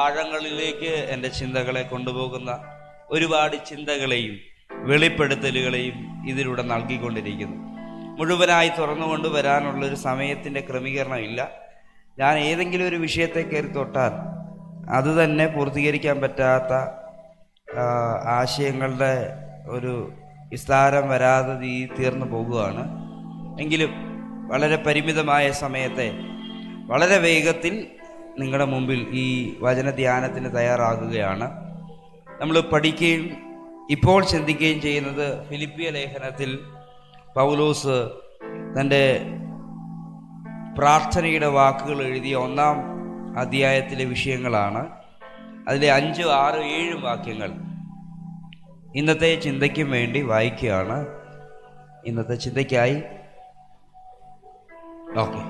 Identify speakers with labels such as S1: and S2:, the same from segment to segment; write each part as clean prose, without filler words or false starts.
S1: ആഴങ്ങളിലേക്ക് എൻ്റെ ചിന്തകളെ കൊണ്ടുപോകുന്ന ഒരുപാട് ചിന്തകളെയും വെളിപ്പെടുത്തലുകളെയും ഇതിലൂടെ നൽകിക്കൊണ്ടിരിക്കുന്നു. മുഴുവനായി തുറന്നുകൊണ്ട് വരാനുള്ളൊരു സമയത്തിൻ്റെ ക്രമീകരണം ഇല്ല. ഞാൻ ഏതെങ്കിലും ഒരു വിഷയത്തെ കയറി തൊട്ടാൽ അത് തന്നെ പൂർത്തീകരിക്കാൻ പറ്റാത്ത ആശയങ്ങളുടെ ഒരു വിസ്താരം വരാതെ തീർന്നു പോകുകയാണ്. എങ്കിലും വളരെ പരിമിതമായ സമയത്തെ വളരെ വേഗത്തിൽ നിങ്ങളുടെ മുമ്പിൽ ഈ വചനധ്യാനത്തിന് തയ്യാറാകുകയാണ്. നമ്മൾ പഠിക്കുകയും ഇപ്പോൾ ചിന്തിക്കുകയും ചെയ്യുന്നത് ഫിലിപ്പിയ ലേഖനത്തിൽ പൗലോസ് തൻ്റെ പ്രാർത്ഥനയുടെ വാക്കുകൾ എഴുതിയ 1-ാം അധ്യായത്തിലെ വിഷയങ്ങളാണ്. അതിലെ 5, 6, 7 വാക്യങ്ങൾ ഇന്നത്തെ ചിന്തയ്ക്കും വേണ്ടി വായിക്കുകയാണ്. ഇന്നത്തെ ചിന്തയ്ക്കായി ഓക്കെ.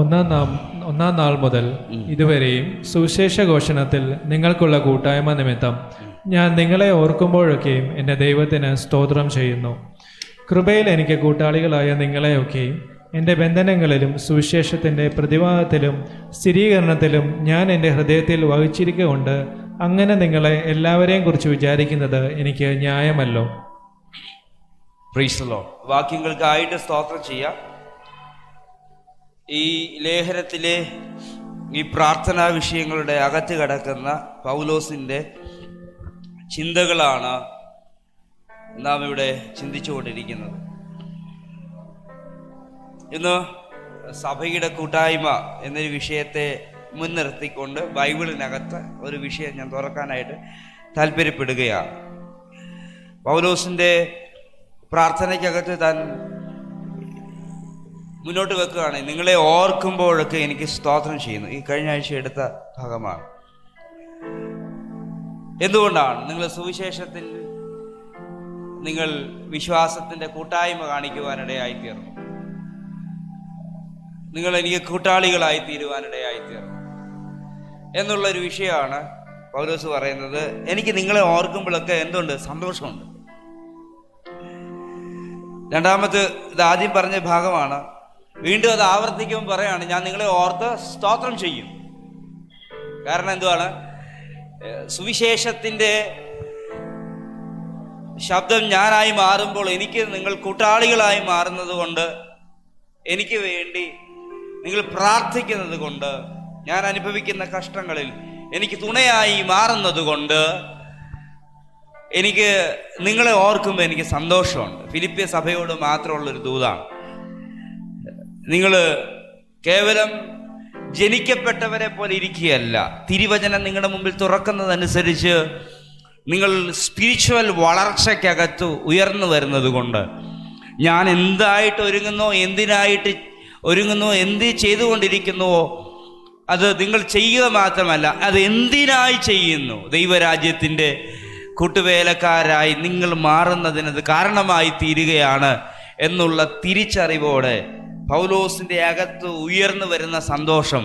S2: ഒന്നാം നാൾ മുതൽ ഇതുവരെയും സുവിശേഷ ഘോഷണത്തിൽ നിങ്ങൾക്കുള്ള കൂട്ടായ്മ നിമിത്തം ഞാൻ നിങ്ങളെ ഓർക്കുമ്പോഴൊക്കെയും എൻ്റെ ദൈവത്തിന് സ്തോത്രം ചെയ്യുന്നു. കൃപയിൽ എനിക്ക് കൂട്ടാളികളായ നിങ്ങളെയൊക്കെയും എൻ്റെ ബന്ധനങ്ങളിലും സുവിശേഷത്തിൻ്റെ പ്രതിവാദത്തിലും സ്ഥിരീകരണത്തിലും ഞാൻ എൻ്റെ ഹൃദയത്തിൽ വഹിച്ചിരിക്കൊണ്ട് അങ്ങനെ നിങ്ങളെ എല്ലാവരെയും കുറിച്ച് വിചാരിക്കുന്നത് എനിക്ക് ന്യായമല്ലോ.
S1: Praise the Lord. വാക്യങ്ങൾക്കായിട്ട് സ്തോത്രം ചെയ്യാം. ഈ ലേഖനത്തിലെ ഈ പ്രാർത്ഥനാ വിഷയങ്ങളുടെ അകത്ത് കിടക്കുന്ന പൗലോസിൻ്റെ ചിന്തകളാണ് നാം ഇവിടെ ചിന്തിച്ചുകൊണ്ടിരിക്കുന്നത്. ഇന്ന് സഭയുടെ കൂട്ടായ്മ എന്നൊരു വിഷയത്തെ മുൻനിർത്തിക്കൊണ്ട് ബൈബിളിനകത്ത് ഒരു വിഷയം ഞാൻ തുറക്കാനായിട്ട് താല്പര്യപ്പെടുകയാണ്. പൗലോസിൻ്റെ പ്രാർത്ഥനയ്ക്കകത്ത് താൻ മുന്നോട്ട് വെക്കുകയാണ്, നിങ്ങളെ ഓർക്കുമ്പോഴൊക്കെ എനിക്ക് സ്തോത്രം ചെയ്യുന്നു. ഈ കഴിഞ്ഞ ആഴ്ച എടുത്ത ഭാഗമാണ്. എന്തുകൊണ്ടാണ്? നിങ്ങൾ സുവിശേഷത്തിൽ നിങ്ങൾ വിശ്വാസത്തിൻ്റെ കൂട്ടായ്മ കാണിക്കുവാനിടയായിത്തീർന്നു. നിങ്ങൾ എനിക്ക് കൂട്ടാളികളായി തീരുവാനിടയായിത്തീർന്നു എന്നുള്ളൊരു വിഷയമാണ് പൗലോസ് പറയുന്നത്. എനിക്ക് നിങ്ങളെ ഓർക്കുമ്പോഴൊക്കെ എന്തുണ്ട്? സന്തോഷമുണ്ട്. രണ്ടാമത് ഇത് ആദ്യം പറഞ്ഞ ഭാഗമാണ്. വീണ്ടും അത് ആവർത്തിക്കുമ്പോൾ പറയാണ്, ഞാൻ നിങ്ങളെ ഓർത്ത് സ്തോത്രം ചെയ്യും. കാരണം എന്തുവാണ്? സുവിശേഷത്തിൻ്റെ ശബ്ദം ഞാനായി മാറുമ്പോൾ എനിക്ക് നിങ്ങൾ കൂട്ടാളികളായി മാറുന്നത് കൊണ്ട്, എനിക്ക് വേണ്ടി നിങ്ങൾ പ്രാർത്ഥിക്കുന്നത് കൊണ്ട്, ഞാൻ അനുഭവിക്കുന്ന കഷ്ടങ്ങളിൽ എനിക്ക് തുണയായി മാറുന്നത് കൊണ്ട് എനിക്ക് നിങ്ങളെ ഓർക്കുമ്പോൾ എനിക്ക് സന്തോഷമുണ്ട്. ഫിലിപ്പിയ സഭയോട് മാത്രമുള്ളൊരു ദൂതാണ്. നിങ്ങൾ കേവലം ജനിക്കപ്പെട്ടവരെ പോലെ ഇരിക്കുകയല്ല. തിരുവചനം നിങ്ങളുടെ മുമ്പിൽ തുറക്കുന്നതനുസരിച്ച് നിങ്ങൾ സ്പിരിച്വൽ വളർച്ചയ്ക്കകത്ത് ഉയർന്നു വരുന്നത് കൊണ്ട്, ഞാൻ എന്തായിട്ട് ഒരുങ്ങുന്നോ, എന്തിനായിട്ട് ഒരുങ്ങുന്നു, എന്ത് ചെയ്തുകൊണ്ടിരിക്കുന്നുവോ അത് നിങ്ങൾ ചെയ്യുക മാത്രമല്ല, അത് എന്തിനായി ചെയ്യുന്നു, ദൈവരാജ്യത്തിൻ്റെ കൂട്ടുവേലക്കാരായി നിങ്ങൾ മാറുന്നതിനത് കാരണമായി തീരുകയാണ് എന്നുള്ള തിരിച്ചറിവോടെ പൗലോസിൻ്റെ അകത്ത് ഉയർന്നു വരുന്ന സന്തോഷം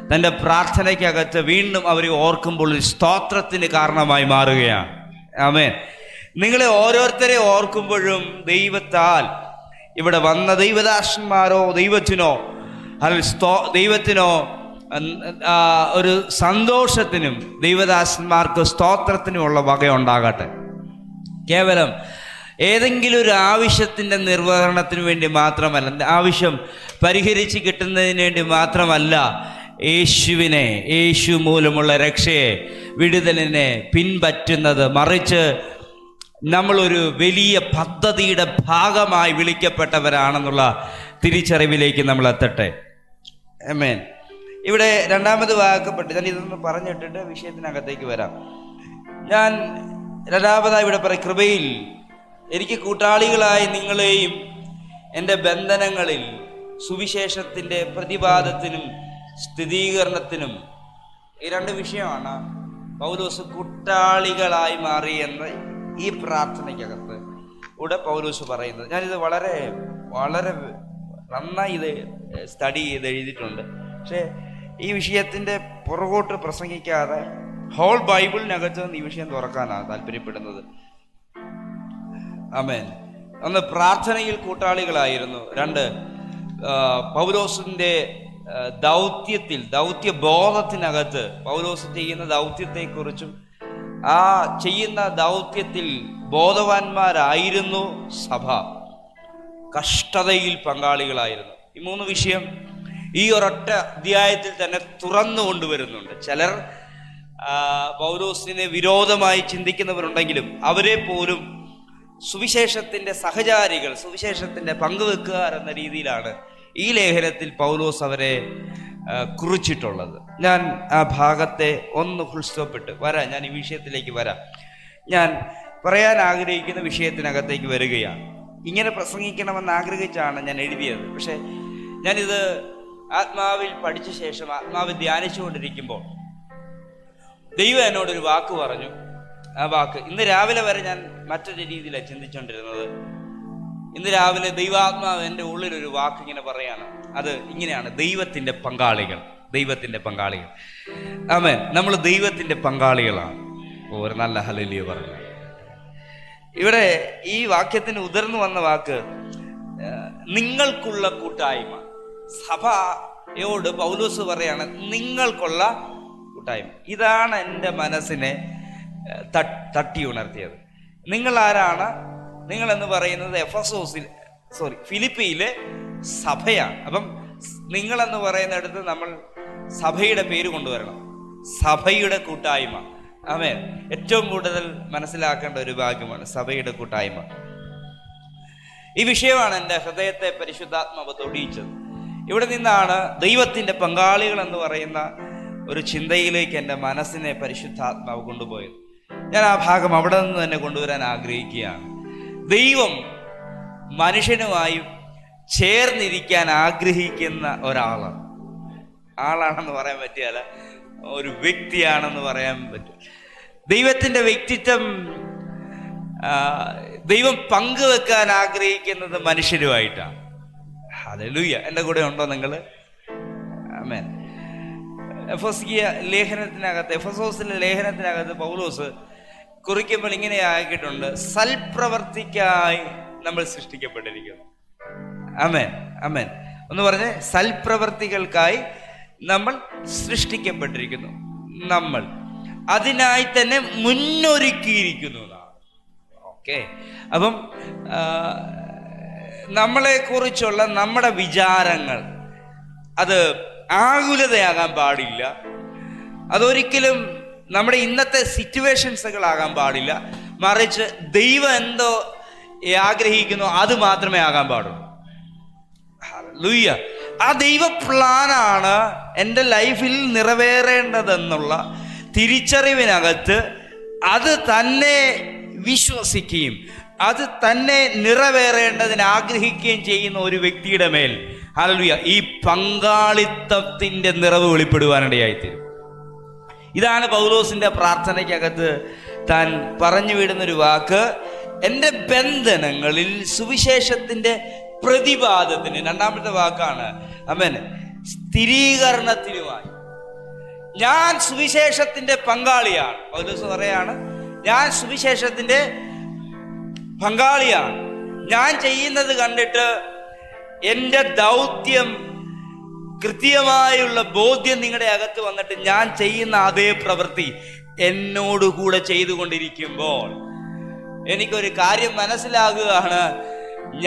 S1: തൻ്റെ പ്രാർത്ഥനയ്ക്കകത്ത് വീണ്ടും അവരെ ഓർക്കുമ്പോൾ സ്തോത്രത്തിന് കാരണമായി മാറുകയാണ്. ആമേൻ. നിങ്ങളെ ഓരോരുത്തരെ ഓർക്കുമ്പോഴും ദൈവത്താൽ ഇവിടെ വന്ന ദൈവദാസന്മാരോ ദൈവത്തിനോ ഒരു സന്തോഷത്തിനും ദൈവദാസന്മാർക്ക് സ്തോത്രത്തിനുമുള്ള വകയുണ്ടാകട്ടെ. കേവലം ഏതെങ്കിലും ഒരു ആവശ്യത്തിൻ്റെ നിർവഹണത്തിന് വേണ്ടി മാത്രമല്ല, ആവശ്യം പരിഹരിച്ച് കിട്ടുന്നതിന് വേണ്ടി മാത്രമല്ല, യേശു മൂലമുള്ള രക്ഷയെ, വിടുതലിനെ പിൻപറ്റുന്നത്, മറിച്ച് നമ്മളൊരു വലിയ പദ്ധതിയുടെ ഭാഗമായി വിളിക്കപ്പെട്ടവരാണെന്നുള്ള തിരിച്ചറിവിലേക്ക് നമ്മൾ എത്തട്ടെ. ആമേൻ. ഇവിടെ രണ്ടാമത് വാക്കപ്പെട്ട് ഞാൻ ഇതൊന്ന് പറഞ്ഞിട്ടിട്ട് വിഷയത്തിനകത്തേക്ക് വരാം. ഞാൻ രണ്ടാമതായി ഇവിടെ പറയും, കൃപയിൽ എനിക്ക് കൂട്ടാളികളായി നിങ്ങളെയും എൻ്റെ ബന്ധനങ്ങളിൽ സുവിശേഷത്തിൻ്റെ പ്രതിവാദത്തിനും സ്ഥിരീകരണത്തിനും, ഈ 2 വിഷയമാണ് പൗലോസ് കൂട്ടാളികളായി മാറി എന്ന് ഈ പ്രാർത്ഥനയ്ക്കകത്ത് ഇവിടെ പൗലോസ് പറയുന്നത്. ഞാനിത് വളരെ വളരെ നന്നായി ഇത് സ്റ്റഡി ചെയ്ത് എഴുതിയിട്ടുണ്ട്. പക്ഷേ ഈ വിഷയത്തിൻ്റെ പുറകോട്ട് പ്രസംഗിക്കാതെ ഹോൾ ബൈബിളിനകത്ത് നിന്ന് ഈ വിഷയം തുറക്കാനാണ് താല്പര്യപ്പെടുന്നത്. ആമേൻ. 1, പ്രാർത്ഥനയിൽ കൂട്ടാളികളായിരുന്നു. 2, പൗലോസിൻ്റെ ദൗത്യബോധത്തിനകത്ത് പൗലോസ് ചെയ്യുന്ന ദൗത്യത്തെക്കുറിച്ചും ആ ചെയ്യുന്ന ദൗത്യത്തിൽ ബോധവാന്മാരായിരുന്നു സഭ. കഷ്ടതയിൽ പങ്കാളികളായിരുന്നു. ഈ 3 വിഷയം ഈ ഒരൊറ്റ അധ്യായത്തിൽ തന്നെ തുറന്നു കൊണ്ടുവരുന്നുണ്ട്. ചിലർ പൗലോസിന് വിരോധമായി ചിന്തിക്കുന്നവരുണ്ടെങ്കിലും അവരെ പോലും സുവിശേഷത്തിൻ്റെ സഹചാരികൾ, സുവിശേഷത്തിൻ്റെ പങ്കുവെക്കുകാർ എന്ന രീതിയിലാണ് ഈ ലേഖനത്തിൽ പൗലോസ് അവരെ കുറിച്ചിട്ടുള്ളത്. ഞാൻ ആ ഭാഗത്തെ ഒന്ന് ഫുൾ സ്റ്റോപ്പിട്ട് വരാം. ഞാൻ ഈ വിഷയത്തിലേക്ക് വരാം. ഞാൻ പറയാൻ ആഗ്രഹിക്കുന്ന വിഷയത്തിനകത്തേക്ക് വരികയാണ്. ഇങ്ങനെ പ്രസംഗിക്കണമെന്ന് ആഗ്രഹിച്ചാണ് ഞാൻ എഴുതിയത്. പക്ഷെ ഞാനിത് ആത്മാവിൽ പഠിച്ച ശേഷം ആത്മാവിൽ ധ്യാനിച്ചുകൊണ്ടിരിക്കുമ്പോൾ ദൈവം എന്നോടൊരു വാക്ക് പറഞ്ഞു. ആ വാക്ക് ഇന്ന് രാവിലെ വരെ ഞാൻ മറ്റൊരു രീതിയിലാണ് ചിന്തിച്ചുകൊണ്ടിരുന്നത്. ഇന്ന് രാവിലെ ദൈവാത്മാവ് എൻ്റെ ഉള്ളിലൊരു വാക്ക് ഇങ്ങനെ പറയാണ്. അത് ഇങ്ങനെയാണ്: ദൈവത്തിൻ്റെ പങ്കാളികൾ. ദൈവത്തിൻ്റെ പങ്കാളികൾ. ആമേൻ. നമ്മൾ ദൈവത്തിൻ്റെ പങ്കാളികളാണ്. ഒരു നല്ല ഹല്ലേലൂയ പറഞ്ഞു. ഇവിടെ ഈ വാക്യത്തിന് ഉതിർന്നു വന്ന വാക്ക് നിങ്ങൾക്കുള്ള കൂട്ടായ്മ. സഭയോട് പൗലോസ് പറയാണ് നിങ്ങൾക്കുള്ള കൂട്ടായ്മ. ഇതാണ് എൻ്റെ മനസ്സിനെ തട്ടി ഉണർത്തിയത്. നിങ്ങൾ ആരാണ്? നിങ്ങളെന്ന് പറയുന്നത് ഫിലിപ്പിയിലെ സഭയാണ്. അപ്പം നിങ്ങളെന്ന് പറയുന്നിടത്ത് നമ്മൾ സഭയുടെ പേര് കൊണ്ടുവരണം. സഭയുടെ കൂട്ടായ്മ. ആമേൻ. ഏറ്റവും കൂടുതൽ മനസ്സിലാക്കേണ്ട ഒരു ഭാഗ്യമാണ് സഭയുടെ കൂട്ടായ്മ. ഈ വിഷയമാണ് എൻ്റെ ഹൃദയത്തെ പരിശുദ്ധാത്മാവ് തൊടിയിച്ചത്. ഇവിടെ നിന്നാണ് ദൈവത്തിൻ്റെ പങ്കാളികൾ എന്ന് പറയുന്ന ഒരു ചിന്തയിലേക്ക് എൻ്റെ മനസ്സിനെ പരിശുദ്ധാത്മാവ് കൊണ്ടുപോയത്. ഞാൻ ആ ഭാഗം അവിടെ നിന്ന് തന്നെ കൊണ്ടുവരാൻ ആഗ്രഹിക്കുകയാണ്. ദൈവം മനുഷ്യനുമായി ചേർന്നിരിക്കാൻ ആഗ്രഹിക്കുന്ന ആളാണെന്ന് പറയാൻ പറ്റിയാല, ഒരു വ്യക്തിയാണെന്ന് പറയാൻ പറ്റും. ദൈവത്തിൻ്റെ വ്യക്തിത്വം ദൈവം പങ്കുവെക്കാൻ ആഗ്രഹിക്കുന്നത് മനുഷ്യരുമായിട്ടാണ്. ഹല്ലേലൂയ. എൻ്റെ കൂടെ ഉണ്ടോ നിങ്ങൾ? ആമേൻ. എഫെസോസിലെ ലേഖനത്തിനകത്ത് പൗലോസ് കുറിക്കുമ്പോൾ ഇങ്ങനെ ആക്കിയിട്ടുണ്ട്: സൽപ്രവർത്തിക്കായി നമ്മൾ സൃഷ്ടിക്കപ്പെട്ടിരിക്കുന്നു. ആമേൻ. ആമേൻ. ഒന്ന് പറഞ്ഞേ, സൽപ്രവർത്തികൾക്കായി നമ്മൾ സൃഷ്ടിക്കപ്പെട്ടിരിക്കുന്നു. നമ്മൾ അതിനായി തന്നെ മുന്നൊരുക്കിയിരിക്കുന്നു. ഓക്കെ. അപ്പം നമ്മളെക്കുറിച്ചുള്ള നമ്മുടെ വിചാരങ്ങൾ അത് ആകുലതയാകാൻ പാടില്ല. അതൊരിക്കലും നമ്മുടെ ഇന്നത്തെ സിറ്റുവേഷൻസുകളാകാൻ പാടില്ല. മറിച്ച് ദൈവം എന്തോ ആഗ്രഹിക്കുന്നു അത് മാത്രമേ ആകാൻ പാടുള്ളൂ. ഹല്ലേലൂയ. ആ ദൈവ പ്ലാനാണ് എൻ്റെ ലൈഫിൽ നിറവേറേണ്ടതെന്നുള്ള തിരിച്ചറിവിനകത്ത് അത് തന്നെ വിശ്വസിക്കുകയും അത് തന്നെ നിറവേറേണ്ടതിന് ആഗ്രഹിക്കുകയും ചെയ്യുന്ന ഒരു വ്യക്തിയുടെ മേൽ ഹല്ലേലൂയ ഈ പങ്കാളിത്തത്തിൻ്റെ നിറവ് വെളിപ്പെടുവാനിടയായിത്തീരും. ഇതാണ് പൗലോസിന്റെ പ്രാർത്ഥനയ്ക്കകത്ത് താൻ പറഞ്ഞു വിടുന്നൊരു വാക്ക്: എൻ്റെ ബന്ധനങ്ങളിൽ സുവിശേഷത്തിന്റെ പ്രതിപാദത്തിന്. രണ്ടാമത്തെ വാക്കാണ് ആമേൻ, സ്ഥിരീകരണത്തിനുമായി. ഞാൻ സുവിശേഷത്തിന്റെ പങ്കാളിയാണ്. പൗലോസ് പറയാണ്, ഞാൻ സുവിശേഷത്തിന്റെ പങ്കാളിയാണ്. ഞാൻ ചെയ്യുന്നത് കണ്ടിട്ട് എൻ്റെ ദൗത്യം കൃത്യമായുള്ള ബോധ്യം നിങ്ങളുടെ അകത്ത് വന്നിട്ട് ഞാൻ ചെയ്യുന്ന അതേ പ്രവൃത്തി എന്നോടുകൂടെ ചെയ്തുകൊണ്ടിരിക്കുമ്പോൾ എനിക്കൊരു കാര്യം മനസ്സിലാകുകയാണ്: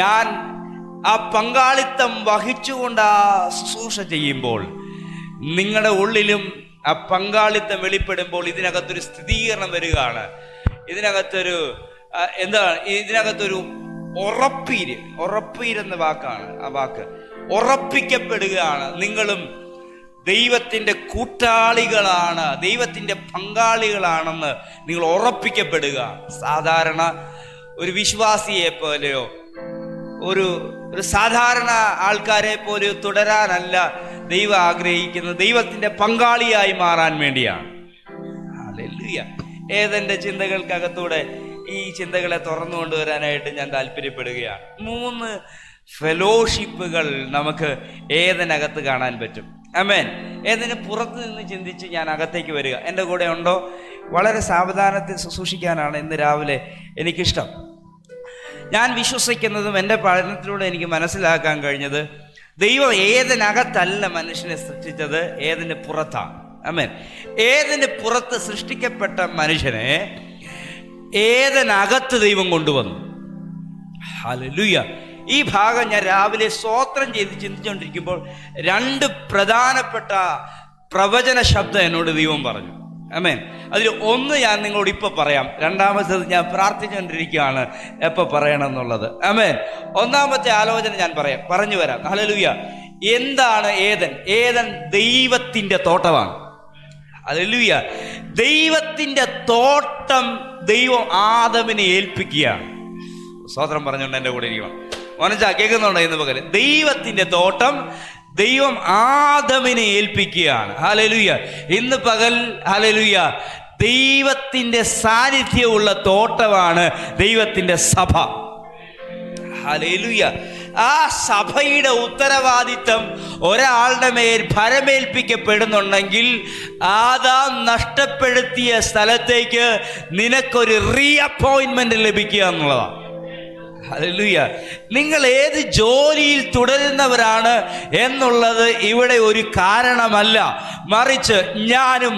S1: ഞാൻ ആ പങ്കാളിത്തം വഹിച്ചുകൊണ്ട് ആ ശുശ്രൂഷ ചെയ്യുമ്പോൾ നിങ്ങളുടെ ഉള്ളിലും ആ പങ്കാളിത്തം വെളിപ്പെടുമ്പോൾ ഇതിനകത്തൊരു സ്ഥിരീകരണം വരികയാണ്. ഇതിനകത്തൊരു ഉറപ്പീരെന്ന വാക്കാണ്. ആ വാക്ക് ഉറപ്പിക്കപ്പെടുകയാണ്. നിങ്ങളും ദൈവത്തിൻ്റെ കൂട്ടാളികളാണ്, ദൈവത്തിൻ്റെ പങ്കാളികളാണെന്ന് നിങ്ങൾ ഉറപ്പിക്കപ്പെടുക. സാധാരണ ഒരു വിശ്വാസിയെ പോലെയോ ഒരു സാധാരണ ആൾക്കാരെ പോലെ തുടരാനല്ല ദൈവം ആഗ്രഹിക്കുന്നത്, ദൈവത്തിൻ്റെ പങ്കാളിയായി മാറാൻ വേണ്ടിയാണ്. ഹല്ലേലൂയ. ഏതെൻ്റെ ചിന്തകൾക്കകത്തൂടെ ഈ ചിന്തകളെ തുറന്നു കൊണ്ടുവരാനായിട്ട് ഞാൻ താല്പര്യപ്പെടുകയാണ്. 3 ഫെലോഷിപ്പുകൾ നമുക്ക് ഏതിനകത്ത് കാണാൻ പറ്റും. ആമേൻ. ഏതിന് പുറത്ത് നിന്ന് ചിന്തിച്ച് ഞാൻ അകത്തേക്ക് വരിക. എൻ്റെ കൂടെ ഉണ്ടോ? വളരെ സാവധാനത്തിൽ ശുശ്രൂഷിക്കാനാണ് ഇന്ന് രാവിലെ എനിക്കിഷ്ടം. ഞാൻ വിശ്വസിക്കുന്നതും എൻ്റെ പഠനത്തിലൂടെ എനിക്ക് മനസ്സിലാക്കാൻ കഴിഞ്ഞത്, ദൈവം ഏതിനകത്തല്ല മനുഷ്യനെ സൃഷ്ടിച്ചത്, ഏതിന് പുറത്താണ്. ആമേൻ. ഏതിന് പുറത്ത് സൃഷ്ടിക്കപ്പെട്ട മനുഷ്യനെ ഏതിനകത്ത് ദൈവം കൊണ്ടുവന്നു. ഹല്ലേലൂയ. ഈ ഭാഗം ഞാൻ രാവിലെ സ്തോത്രം ചെയ്ത് ചിന്തിച്ചുകൊണ്ടിരിക്കുമ്പോൾ 2 പ്രധാനപ്പെട്ട പ്രവചന ശബ്ദം എന്നോട് ദൈവം പറഞ്ഞു. ആമേൻ. അതിൽ ഒന്ന് ഞാൻ നിങ്ങളോട് ഇപ്പോൾ പറയാം, രണ്ടാമത്തേത് ഞാൻ പ്രാർത്ഥിച്ചുകൊണ്ടിരിക്കുകയാണ് എപ്പോൾ പറയണം എന്നുള്ളത്. ആമേൻ. ഒന്നാമത്തെ ആലോചന ഞാൻ പറഞ്ഞു വരാം. ഹല്ലേലൂയ. എന്താണ് ഏദൻ? ഏദൻ ദൈവത്തിൻ്റെ തോട്ടമാണ്. ഹല്ലേലൂയ. ദൈവത്തിൻ്റെ തോട്ടം ദൈവം ആദമിനെ ഏൽപ്പിക്കുകയാണ്. സ്തോത്രം പറഞ്ഞുകൊണ്ട് എൻ്റെ കൂടെ ഇരിക്കണം. മനസ്സിലാ കേൾക്കുന്നുണ്ടോ? ഇന്ന് പകൽ ദൈവത്തിൻ്റെ തോട്ടം ദൈവം ആദമിനെ ഏൽപ്പിക്കുകയാണ്. ഹല്ലേലൂയ. ഇന്ന് പകൽ ഹല്ലേലൂയ ദൈവത്തിൻ്റെ സാന്നിധ്യമുള്ള തോട്ടമാണ് ദൈവത്തിൻ്റെ സഭ. ഹല്ലേലൂയ. ആ സഭയുടെ ഉത്തരവാദിത്തം ഒരാളുടെ മേൽ ഭരമേൽപ്പിക്കപ്പെടുന്നുണ്ടെങ്കിൽ ആദാം നഷ്ടപ്പെടുത്തിയ സ്ഥലത്തേക്ക് നിനക്കൊരു റീഅപ്പോയിൻമെന്റ് ലഭിക്കുക എന്നുള്ളതാണ്. ഹല്ലേലൂയ. നിങ്ങൾ ഏത് ജോലിയിൽ തുടരുന്നവരാണ് എന്നുള്ളത് ഇവിടെ ഒരു കാരണമല്ല, മറിച്ച് ഞാനും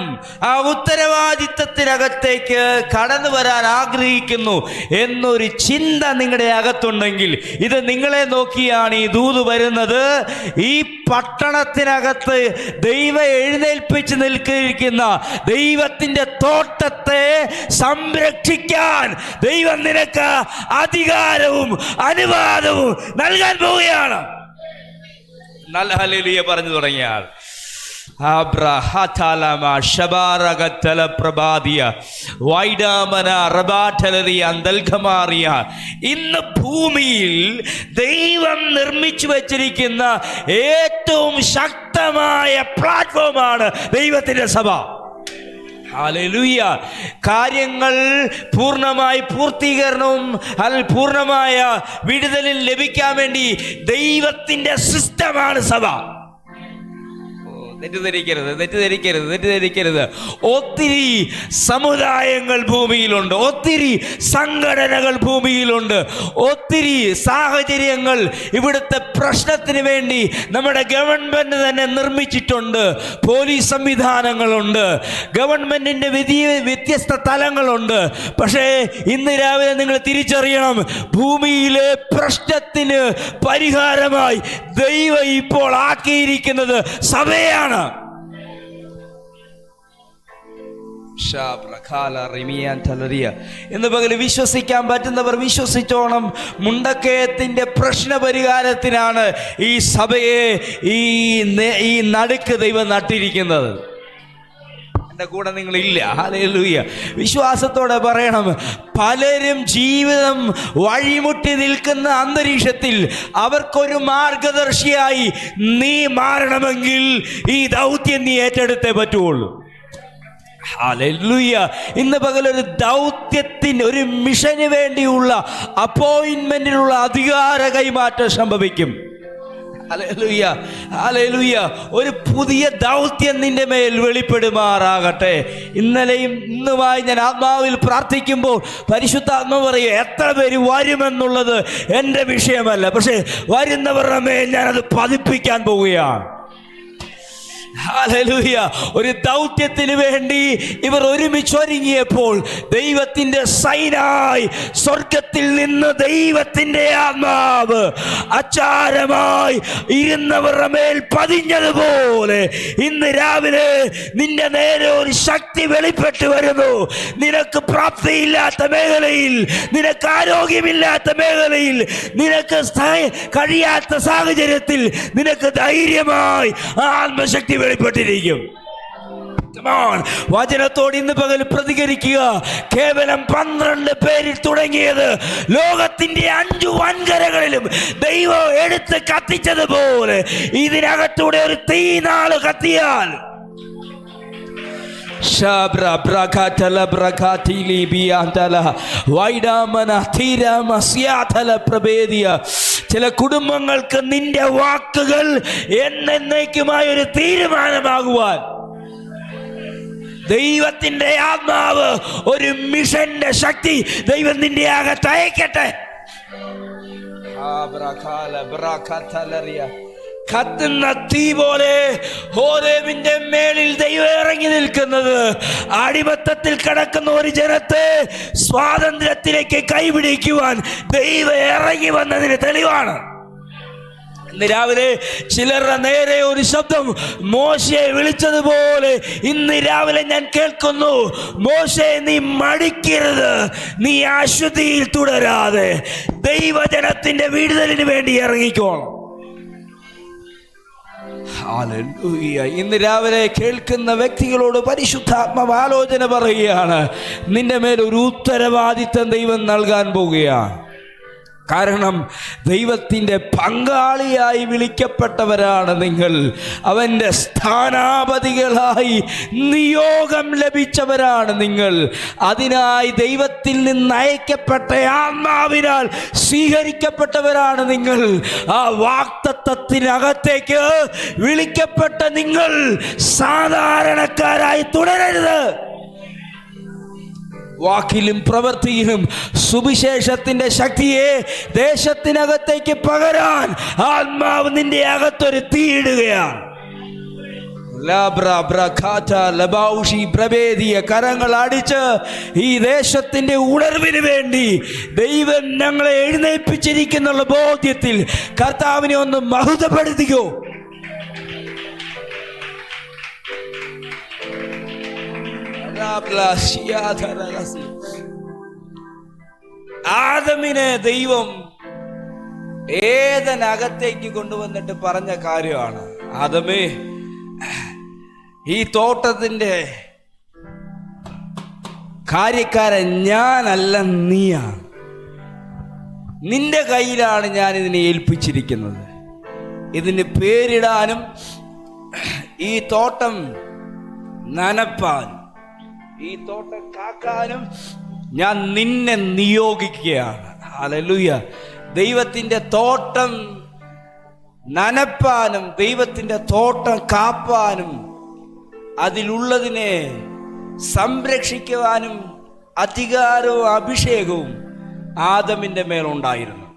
S1: ആ ഉത്തരവാദിത്തത്തിനകത്തേക്ക് കടന്നു വരാൻ ആഗ്രഹിക്കുന്നു എന്നൊരു ചിന്ത നിങ്ങളുടെ അകത്തുണ്ടെങ്കിൽ, ഇത് നിങ്ങളെ നോക്കിയാണ് ഈ ദൂത് വരുന്നത്. ഈ പട്ടണത്തിനകത്ത് ദൈവം എഴുന്നേൽപ്പിച്ച് നിൽക്കുന്ന ദൈവത്തിൻ്റെ തോട്ടത്തെ സംരക്ഷിക്കാൻ ദൈവം നിനക്ക് അധികാരവും അനുവാദവും നൽകാൻ പോവുകയാണ്. നല്ല ഹല്ലേലൂയ പറഞ്ഞു തുടങ്ങിയാൽ ഇന്ന് ഭൂമിയിൽ ദൈവം നിർമ്മിച്ചു വച്ചിരിക്കുന്ന ഏറ്റവും ശക്തമായ പ്ലാറ്റ്ഫോമാണ് ദൈവത്തിന്റെ സഭ. ഹല്ലേലൂയ. കാര്യങ്ങൾ പൂർണ്ണമായി പൂർത്തീകരണവും പൂർണ്ണമായ വിടുതലും ലഭിക്കാൻ വേണ്ടി ദൈവത്തിന്റെ സിസ്റ്റമാണ് സഭ. തെറ്റിദ്ധരിക്കരുത്. ഒത്തിരി സമുദായങ്ങൾ ഭൂമിയിലുണ്ട്, ഒത്തിരി സംഘടനകൾ ഭൂമിയിലുണ്ട്, ഒത്തിരി സാഹചര്യങ്ങൾ ഇവിടുത്തെ പ്രശ്നത്തിന് വേണ്ടി നമ്മുടെ ഗവൺമെന്റ് തന്നെ നിർമ്മിച്ചിട്ടുണ്ട്. പോലീസ് സംവിധാനങ്ങളുണ്ട്, ഗവൺമെന്റിന്റെ വ്യത്യസ്ത തലങ്ങളുണ്ട്. പക്ഷേ ഇന്ന് രാവിലെ നിങ്ങൾ തിരിച്ചറിയണം, ഭൂമിയിലെ പ്രശ്നത്തിന് പരിഹാരമായി ദൈവം ഇപ്പോൾ ആക്കിയിരിക്കുന്നത് സഭയാണ്. എന്ന് പകല് വിശ്വസിക്കാൻ പറ്റുന്നവർ വിശ്വസിച്ചോണം. മുണ്ടക്കയത്തിന്റെ പ്രശ്ന പരിഹാരത്തിനാണ് ഈ സഭയെ ഈ നടുക്ക് ദൈവം നട്ടിരിക്കുന്നത്. എൻ്റെ കൂടെ നിങ്ങളില്ല. ഹല്ലേലൂയ. വിശ്വാസത്തോടെ പറയണം, പലരും ജീവിതം വഴിമുട്ടി നിൽക്കുന്ന അന്തരീക്ഷത്തിൽ അവർക്കൊരു മാർഗദർശിയായി നീ മാറണമെങ്കിൽ ഈ ദൗത്യം നീ ഏറ്റെടുത്തേ പറ്റുള്ളൂ. ഹല്ലേലൂയ. ഇന്ന് പകലൊരു ദൗത്യത്തിന്, ഒരു മിഷന് വേണ്ടിയുള്ള അപ്പോയിന്റ്മെന്റിനുള്ള അധികാര കൈമാറ്റം സംഭവിക്കും. ഹല്ലേലൂയ. ഹല്ലേലൂയ. ഒരു പുതിയ ദൗത്യം നിന്റെ മേൽ വെളിപ്പെടുമാറാകട്ടെ. ഇന്നലെയും ഇന്നുമായി ഞാൻ ആത്മാവിൽ പ്രാർത്ഥിക്കുമ്പോൾ പരിശുദ്ധാത്മാവ് പറയുക, എത്ര പേര് വരുമെന്നുള്ളത് എൻ്റെ വിഷയമല്ല, പക്ഷെ വരുന്നവരുടെ മേൽ ഞാനത് പതിപ്പിക്കാൻ പോവുകയാണ്. ഹല്ലേലൂയ. ഒരു ദൗത്യത്തിന് വേണ്ടി ഇവർ ഒരുമിച്ചൊരുങ്ങിയപ്പോൾ ദൈവത്തിന്റെ സൈനായി സ്വർഗത്തിൽ നിന്ന് ദൈവത്തിന്റെ ആത്മാവ് അച്ചാരമായി ഇരുന്നവരുടെ മേൽ പതിഞ്ഞതുപോലെ ഇന്ന് രാവിലെ നിന്റെ നേരെ ഒരു ശക്തി വെളിപ്പെട്ട് വരുന്നു. നിനക്ക് പ്രാപ്തിയില്ലാത്ത മേഖലയിൽ, നിനക്ക് ആരോഗ്യമില്ലാത്ത മേഖലയിൽ, നിനക്ക് കഴിയാത്ത സാഹചര്യത്തിൽ നിനക്ക് ധൈര്യമായി ആത്മശക്തി വെളിപ്പെട്ടിരിക്കും. വചനത്തോട് ഇന്ന് പകൽ പ്രതികരിക്കുക. കേവലം 12 പേരിൽ തുടങ്ങിയത് ലോകത്തിന്റെ 5 വൻകരകളിലും ദൈവം എടുത്ത് കത്തിച്ചതുപോലെ ഇതിനകത്തൂടെ ഒരു തീനാള് കത്തിയാൽ ചില കുടുംബങ്ങൾക്ക് നിന്റെ വാക്കുകൾ എന്നേക്കുമായ ഒരു തീരുമാനമാകുവാൻ ദൈവത്തിന്റെ ആത്മാവ്, ഒരു മിഷന്റെ ശക്തി ദൈവം നിന്റെ അകത്ത് അയക്കട്ടെ. കത്തുന്ന തീ പോലെ ഹോരേബിന്റെ മേളിൽ ദൈവം ഇറങ്ങി നിൽക്കുന്നത് അടിമത്തത്തിൽ കിടക്കുന്ന ഒരു ജനത്തെ സ്വാതന്ത്ര്യത്തിലേക്ക് കൈപിടിക്കുവാൻ ദൈവം ഇറങ്ങി വന്നതിന് തെളിവാണ്. ഇന്ന് രാവിലെ ചിലരുടെ നേരെ ഒരു ശബ്ദം മോശയെ വിളിച്ചതുപോലെ ഇന്ന് രാവിലെ ഞാൻ കേൾക്കുന്നു. മോശയെ നീ മടിക്കരുത്, നീ അശുദ്ധിയിൽ തുടരാതെ ദൈവജനത്തിന്റെ വിടുതലിന് വേണ്ടി ഇറങ്ങിക്കോണം. ഹല്ലേലൂയ. ഇന്ന് രാവിലെ കേൾക്കുന്ന വ്യക്തികളോട് പരിശുദ്ധാത്മാവ് ആലോചന പറയുകയാണ്. നിന്റെ മേൽ ഒരു ഉത്തരവാദിത്തം ദൈവം നൽകാൻ പോവുകയാണ്. കാരണം ദൈവത്തിൻ്റെ പങ്കാളിയായി വിളിക്കപ്പെട്ടവരാണ് നിങ്ങൾ. അവൻ്റെ സ്ഥാനാപതികളായി നിയോഗം ലഭിച്ചവരാണ് നിങ്ങൾ. അതിനായി ദൈവത്തിൽ നിന്ന് അയക്കപ്പെട്ട ആത്മാവിനാൽ സ്വീകരിക്കപ്പെട്ടവരാണ് നിങ്ങൾ. ആ വാഗ്ദത്തത്തിനകത്തേക്ക് വിളിക്കപ്പെട്ട നിങ്ങൾ സാധാരണക്കാരായി തുടരരുത്. വാക്കിലും പ്രവൃത്തിയിലും സുവിശേഷത്തിന്റെ ശക്തിയെ ദേശത്തിനകത്തേക്ക് പകരാൻ ആത്മാവ് നിന്റെ അകത്തൊരു തീയിടുകയാണ്. കരങ്ങൾ അടിച്ച് ഈ ദേശത്തിന്റെ ഉണർവിന് വേണ്ടി ദൈവം ഞങ്ങളെ എഴുന്നേൽപ്പിച്ചിരിക്കുന്നുള്ള ബോധ്യത്തിൽ കർത്താവിനെ ഒന്ന് മഹത്വപ്പെടുത്തിക്കോ. ആദമിനെ ദൈവം ഏദനകത്തേക്ക് കൊണ്ടുവന്നിട്ട് പറഞ്ഞ കാര്യമാണ്, ആദമേ, ഈ തോട്ടത്തിന്റെ കാര്യക്കാരൻ ഞാനല്ല, നീയാണ്. നിന്റെ കയ്യിലാണ് ഞാൻ ഇതിനെ ഏൽപ്പിച്ചിരിക്കുന്നത്. ഇതിന് പേരിടാനും ഈ തോട്ടം നനപ്പാനും ഈ തോട്ടം കാക്കാനും ഞാൻ നിന്നെ നിയോഗിക്കുകയാണ്. ഹല്ലേലൂയ. ദൈവത്തിൻ്റെ തോട്ടം നനപ്പാനും ദൈവത്തിൻ്റെ തോട്ടം കാപ്പാനും അതിലുള്ളതിനെ സംരക്ഷിക്കുവാനും അധികാരവും അഭിഷേകവും ആദമിൻ്റെ മേലുണ്ടായിരുന്നു.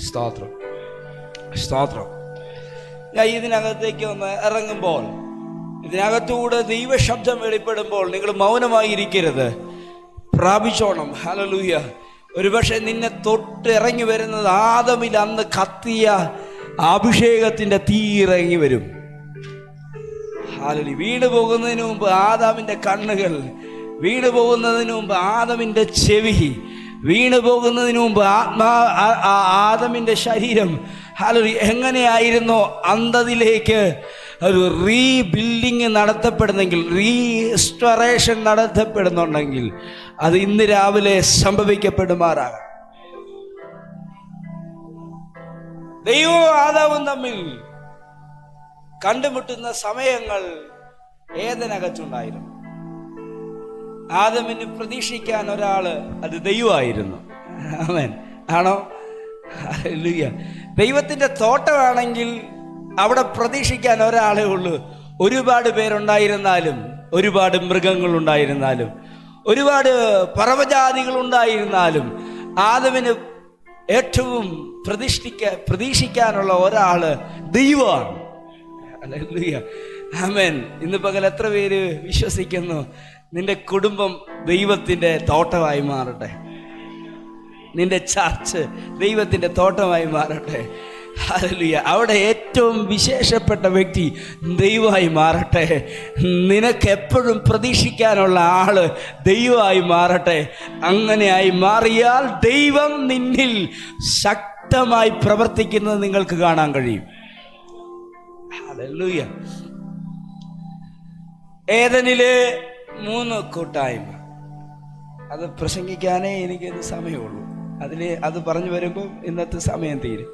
S1: സ്തോത്രം, സ്തോത്രം. ഞാൻ ഇതിനകത്തേക്ക് ഒന്ന് ഇറങ്ങുമ്പോൾ, ഇതിനകത്തൂടെ ദൈവശബ്ദം വെളിപ്പെടുമ്പോൾ നിങ്ങൾ മൗനമായിരിക്കരുത്, പ്രാപിച്ചോണം. ഹല്ലേലൂയ. ഒരുപക്ഷെ നിന്നെ തൊട്ട് ഇറങ്ങി വരുന്നത് ആദമിൽ അന്ന് കത്തിയ അഭിഷേകത്തിന്റെ തീ ഇറങ്ങി വരും. ഹല്ലേലൂയ. വീണു പോകുന്നതിന് മുമ്പ് ആദാമിന്റെ കണ്ണുകൾ, വീണു പോകുന്നതിന് മുമ്പ് ആദമിന്റെ ചെവി, വീണു പോകുന്നതിന് മുമ്പ് ആദമിന്റെ ശരീരം, ഹല്ലേലൂയ, എങ്ങനെയായിരുന്നോ അന്തതിലേക്ക് ഒരു റീബിൽഡിങ് നടത്തപ്പെടുന്നെങ്കിൽ, റീസ്റ്റോറേഷൻ നടത്തപ്പെടുന്നുണ്ടെങ്കിൽ അത് ഇന്ന് രാവിലെ സംഭവിക്കപ്പെടുമാറാകാം. ദൈവവും ആദാമും തമ്മിൽ കണ്ടുമുട്ടുന്ന സമയങ്ങൾ ഏദനകത്തുണ്ടായിരുന്നു. ആദമിന് പ്രതീക്ഷിക്കാൻ ഒരാള്, അത് ദൈവമായിരുന്നു. ആമേൻ. ആണോ? ഹല്ലേലൂയ. ദൈവത്തിന്റെ തോട്ടമാണെങ്കിൽ അവിടെ പ്രതീക്ഷിക്കാൻ ഒരാളേ ഉള്ളൂ. ഒരുപാട് പേരുണ്ടായിരുന്നാലും, ഒരുപാട് മൃഗങ്ങളുണ്ടായിരുന്നാലും, ഒരുപാട് പറവജാതികളുണ്ടായിരുന്നാലും ആദമിന് ഏറ്റവും പ്രതീക്ഷിക്കാനുള്ള ഒരാള് ദൈവമാണ്. ഹല്ലേലൂയ. ആമേൻ. ഇന്ന് പകൽ എത്ര പേര് വിശ്വസിക്കുന്നു നിന്റെ കുടുംബം ദൈവത്തിന്റെ തോട്ടമായി മാറട്ടെ, നിന്റെ ചർച്ച് ദൈവത്തിന്റെ തോട്ടമായി മാറട്ടെ. ഹല്ലേലൂയ. അവിടെ ഏറ്റവും വിശേഷപ്പെട്ട വ്യക്തി ദൈവമായി മാറട്ടെ. നിനക്ക് എപ്പോഴും പ്രതീക്ഷിക്കാനുള്ള ആള് ദൈവമായി മാറട്ടെ. അങ്ങനെയായി മാറിയാൽ ദൈവം നിന്നിൽ ശക്തമായി പ്രവർത്തിക്കുന്നത് നിങ്ങൾക്ക് കാണാൻ കഴിയും. ഹല്ലേലൂയ. ഏദനിലെ 3 കൂട്ടായ്മ, അത് പ്രസംഗിക്കാനേ എനിക്കൊരു സമയമുള്ളൂ. അത് പറഞ്ഞു വരുമ്പോൾ ഇന്നത്തെ സമയം തീരും.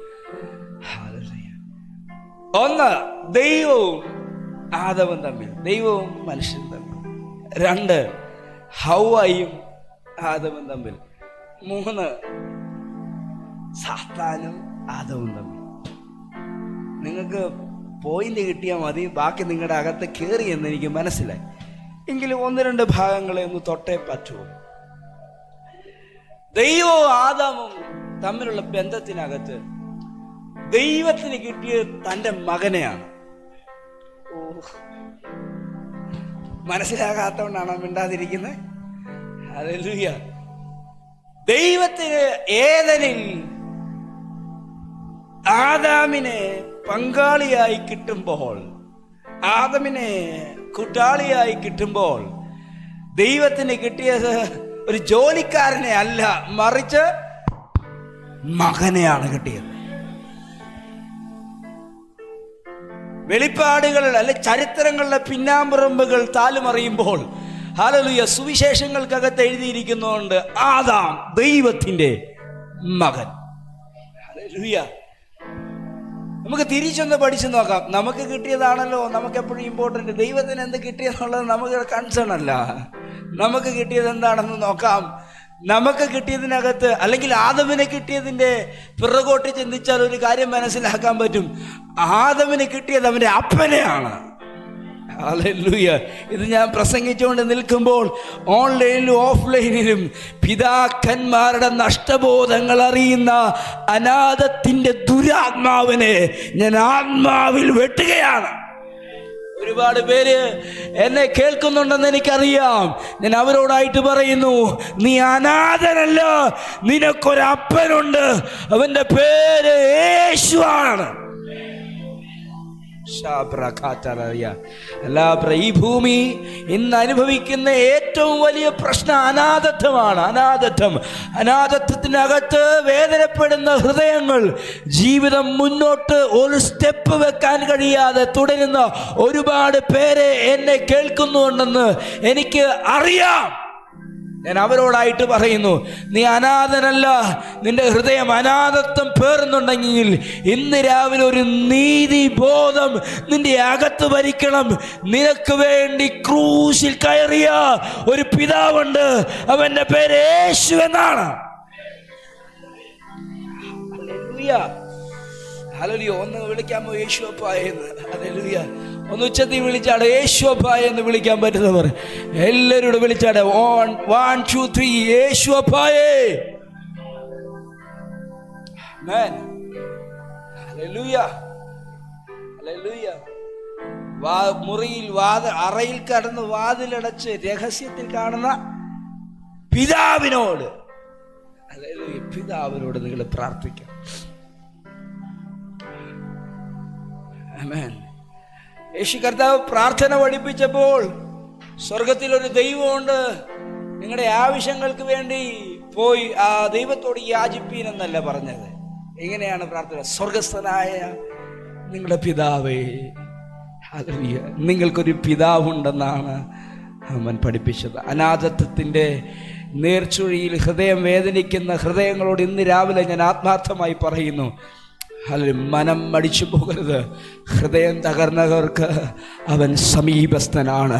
S1: ഒന്ന്, ദൈവവും ആദവും തമ്മിൽ, ദൈവവും മനുഷ്യനും തമ്മിൽ. 2, ഹവ്വയും ആദവും തമ്മിൽ. 3, സാത്താനും ആദവും തമ്മിൽ. നിങ്ങൾക്ക് പോയിന്റ് കിട്ടിയാൽ മതി, ബാക്കി നിങ്ങളുടെ അകത്ത് കയറി എന്ന് എനിക്ക് മനസ്സിലായി. എങ്കിലും 1-2 ഭാഗങ്ങളെ ഒന്ന് തൊട്ടേ പറ്റുള്ളൂ. ദൈവവും ആദാമും തമ്മിലുള്ള ബന്ധത്തിനകത്ത് ദൈവത്തിന് കിട്ടിയത് തൻ്റെ മകനെയാണ്. ഓ, മനസ്സിലാകാത്തോണ്ടാണോ മിണ്ടാതിരിക്കുന്നത്? ഹല്ലേലൂയ. ദൈവത്തിന് ഏദനിൽ ആദാമിനെ പങ്കാളിയായി കിട്ടുമ്പോൾ, ആദമിനെ കൂട്ടാളിയായി കിട്ടുമ്പോൾ ദൈവത്തിന് കിട്ടിയത് ഒരു ജോലിക്കാരനെ അല്ല, മറിച്ച് മകനെയാണ് കിട്ടിയത്. വെളിപ്പാടുകൾ അല്ലെ ചരിത്രങ്ങളുടെ പിന്നാമ്പുറമ്പുകൾ താലുമറിയുമ്പോൾ ഹല്ലേലൂയ സുവിശേഷങ്ങൾക്കകത്ത് എഴുതിയിരിക്കുന്നുണ്ട് ആദാം ദൈവത്തിന്റെ മകൻ. ഹല്ലേലൂയ. നമുക്ക് തിരിച്ചൊന്ന് പഠിച്ചു നോക്കാം. നമുക്ക് കിട്ടിയതാണല്ലോ നമുക്ക് എപ്പോഴും ഇമ്പോർട്ടൻ്റ്. ദൈവത്തിന് എന്ത് കിട്ടിയെന്നുള്ളത് നമുക്ക് കൺസേൺ അല്ല. നമുക്ക് കിട്ടിയത് എന്താണെന്ന് നോക്കാം. നമുക്ക് കിട്ടിയതിനകത്ത് അല്ലെങ്കിൽ ആദമിന് കിട്ടിയതിൻ്റെ പിറകോട്ട് ചിന്തിച്ചാൽ ഒരു കാര്യം മനസ്സിലാക്കാൻ പറ്റും. ആദമിന് കിട്ടിയത് അവൻ്റെ അപ്പനെയാണ്. ഹല്ലേലൂയ. ഇത് ഞാൻ പ്രസംഗിച്ചുകൊണ്ട് നിൽക്കുമ്പോൾ ഓൺലൈനിലും ഓഫ്ലൈനിലും പിതാക്കന്മാരുടെ നഷ്ടബോധങ്ങൾ അറിയുന്ന അനാഥത്തിൻ്റെ ദുരാത്മാവിനെ ഞാൻ ആത്മാവിൽ വെട്ടുകയാണ്. ഒരുപാട് പേര് എന്നെ കേൾക്കുന്നുണ്ടെന്ന് എനിക്കറിയാം. ഞാൻ അവരോടായിട്ട് പറയുന്നു, നീ അനാഥനല്ല, നിനക്കൊരപ്പനുണ്ട്. അവൻ്റെ പേര് യേശുവാണ്. ഈ ഭൂമി ഇന്ന് അനുഭവിക്കുന്ന ഏറ്റവും വലിയ പ്രശ്നം അനാഥത്വമാണ്. അനാഥത്വത്തിനകത്ത് വേദനപ്പെടുന്ന ഹൃദയങ്ങൾ, ജീവിതം മുന്നോട്ട് ഒരു സ്റ്റെപ്പ് വെക്കാൻ കഴിയാതെ തുടരുന്ന ഒരുപാട് പേരെ എന്നെ കേൾക്കുന്നുണ്ടെന്ന് എനിക്ക് അറിയാം. ഞാൻ അവരോടായിട്ട് പറയുന്നു, നീ അനാഥനല്ല, നിന്റെ ഹൃദയം അനാഥത്വം പേറുന്നുണ്ടെങ്കിൽ ഇന്ന് രാവിലെ ഒരു നീതിബോധം നിന്റെ അകത്ത് ഭരിക്കണം. നിനക്ക് വേണ്ടി ക്രൂശിൽ കയറിയ ഒരു പിതാവുണ്ട്, അവന്റെ പേര് യേശു എന്നാണ്. ഹല്ലേലൂയ. ഹല്ലേലൂയ. ഒന്ന് വിളിക്കാമോ യേശുവപ്പായെന്ന്? ഹല്ലേലൂയ. ഒന്ന് ഉച്ചത്തിൽ വിളിച്ചാട് യേശുവപ്പായെന്ന് വിളിക്കാൻ പറ്റുന്നവർ എല്ലാവരോടും വിളിച്ചാട് 1 2 3 യേശുവപ്പായേ. ആമേൻ. ഹല്ലേലൂയ. ഹല്ലേലൂയ. മുറിയിൽ അറയിൽ കടന്ന് വാതിലടച്ച് രഹസ്യത്തിൽ കാണുന്ന പിതാവിനോട്, ഹല്ലേലൂയ, പിതാവിനോട് നിങ്ങൾ പ്രാർത്ഥിക്കാം. ആമേൻ. യേശു കർത്താവ് പ്രാർത്ഥന പഠിപ്പിച്ചപ്പോൾ സ്വർഗത്തിൽ ഒരു ദൈവമുണ്ട്, നിങ്ങളുടെ ആവശ്യങ്ങൾക്ക് വേണ്ടി പോയി ആ ദൈവത്തോട് യാചിപ്പീൻ എന്നല്ല പറഞ്ഞത്. എങ്ങനെയാണ് പ്രാർത്ഥന? സ്വർഗസ്ഥനായ നിങ്ങളുടെ പിതാവേ. ഹല്ലേലൂയ. നിങ്ങൾക്കൊരു പിതാവുണ്ടെന്നാണ് അവൻ പഠിപ്പിച്ചത്. അനാഥത്വത്തിൻ്റെ നേർച്ചുഴിയിൽ ഹൃദയം വേദനിക്കുന്ന ഹൃദയങ്ങളോട് ഇന്ന് രാവിലെ ഞാൻ ആത്മാർത്ഥമായി പറയുന്നു, മനം മടിച്ചു പോകരുത്. ഹൃദയം തകർന്നവർക്ക് അവൻ സമീപസ്ഥനാണ്.